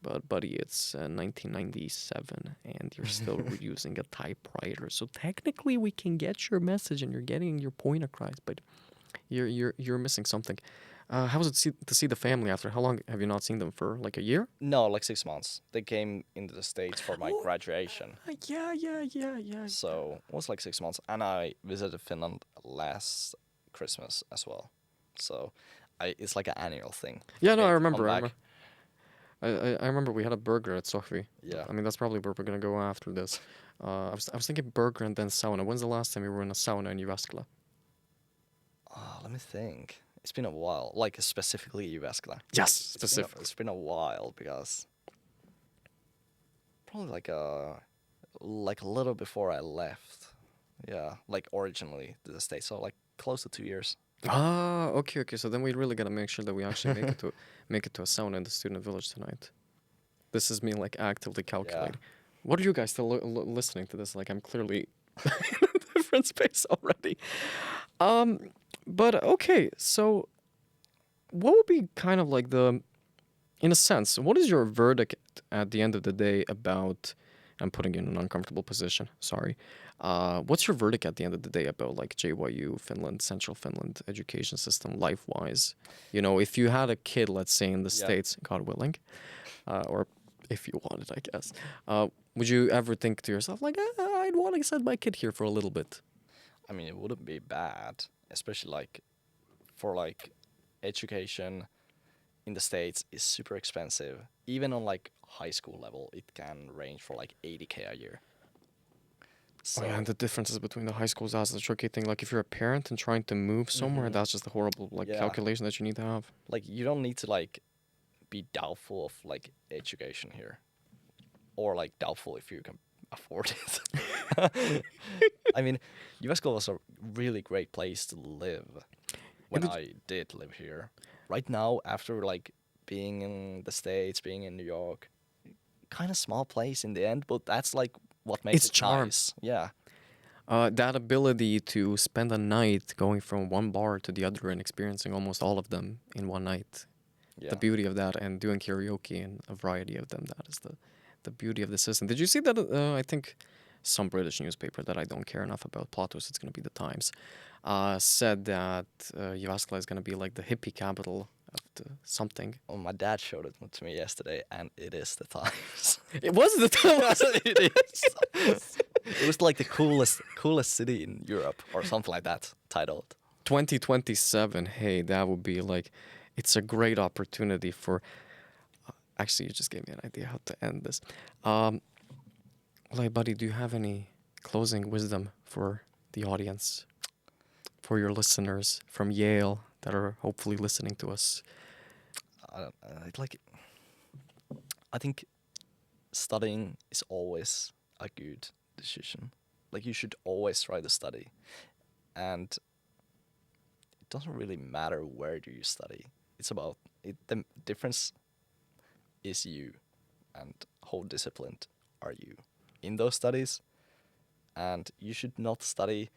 But buddy, it's 1997 and you're still using a typewriter. So technically we can get your message and you're getting your point across, but you're missing something. How was it to see the family after? How long have you not seen them for? Like a year? No, like 6 months. They came into the States for my graduation. Yeah. So it was like 6 months. And I visited Finland last Christmas as well. So it's like an annual thing. Yeah, no, I Come remember. back. I remember we had a burger at Sofi. Yeah. I mean, that's probably where we're going to go after this. I was thinking burger and then sauna. When's the last time you were in a sauna in Jyväskylä? Let me think. It's been a while. Like specifically Jyväskylä. Yes, specifically. It's been a while because probably like a little before I left. Yeah, like originally to the States. So like close to 2 years. Ah, okay. So then we really gotta make sure that we actually make it to a sauna in the student village tonight. This is me like actively calculating. Yeah. What are you guys still listening to this? Like I'm clearly in a different space already. But okay, so what would be kind of like in a sense, what is your verdict at the end of the day about? I'm putting you in an uncomfortable position. Sorry. What's your verdict at the end of the day about like JYU, Finland, Central Finland education system, life-wise? If you had a kid, let's say in the States, God willing, or if you wanted, I guess, would you ever think to yourself like, I'd want to send my kid here for a little bit? I mean, it wouldn't be bad, especially like for like education in the States is super expensive. Even on like high school level, it can range for like 80K a year. So, and the differences between the high schools, that's the tricky thing. Like if you're a parent and trying to move somewhere, that's just a horrible calculation that you need to have. Like you don't need to like be doubtful of like education here, or like doubtful if you can afford it. I mean, Jyväskylä was a really great place to live when I did live here. Right now, after like being in the States, being in New York, kind of small place in the end, but that's like what makes It's it charm. nice. Yeah. That ability to spend a night going from one bar to the other and experiencing almost all of them in one night. Yeah. The beauty of that, and doing karaoke and a variety of them, that is the beauty of the system. Did you see that? I think some British newspaper that I don't care enough about, plot twist, it's going to be the Times, said that Jyväskylä is going to be like the hippie capital of the something. Well, my dad showed it to me yesterday, and it is the Times. It was the Times. It is. It was like the coolest city in Europe, or something like that, titled. 2027. Hey, that would be like, it's a great opportunity for. Actually, you just gave me an idea how to end this. Like, buddy, do you have any closing wisdom for the audience, for your listeners from Yale that are hopefully listening to us? I think studying is always a good decision. Like you should always try to study, and it doesn't really matter where do you study. It's about it. The difference is you, and how disciplined are you in those studies. And you should not study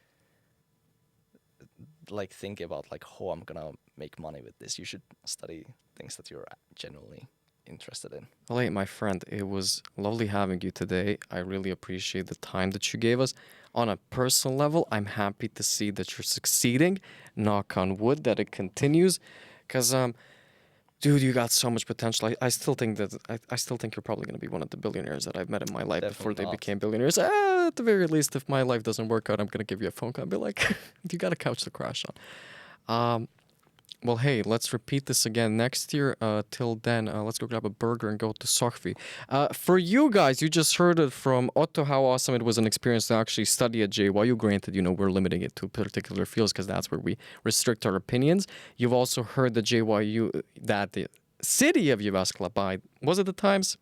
like think about like how I'm gonna make money with this. You should study things that you're genuinely interested in. Well, hey, my friend, it was lovely having you today. I really appreciate the time that you gave us. On a personal level, I'm happy to see that you're succeeding. Knock on wood that it continues, because dude, you got so much potential. I still think that I still think you're probably going to be one of the billionaires that I've met in my life before they became billionaires. At the very least, if my life doesn't work out, I'm going to give you a phone call and be like, you got a couch to crash on. Well, hey, let's repeat this again next year. Till then, let's go grab a burger and go to Sofi. For you guys, you just heard it from Otto, how awesome it was an experience to actually study at JYU. Granted, we're limiting it to particular fields because that's where we restrict our opinions. You've also heard that JYU, that the city of Jyväskylä by, was it the Times?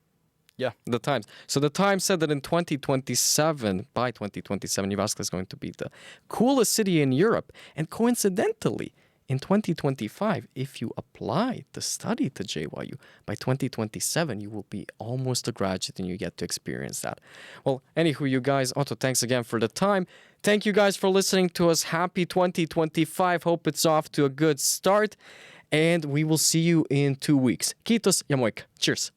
Yeah. The Times. So the Times said that in 2027, by 2027, Jyväskylä is going to be the coolest city in Europe. And coincidentally, in 2025, if you apply to study to JYU, by 2027, you will be almost a graduate and you get to experience that. Well, anywho, you guys, Otto, thanks again for the time. Thank you guys for listening to us. Happy 2025. Hope it's off to a good start. And we will see you in 2 weeks. Kiitos ja moikka. Cheers.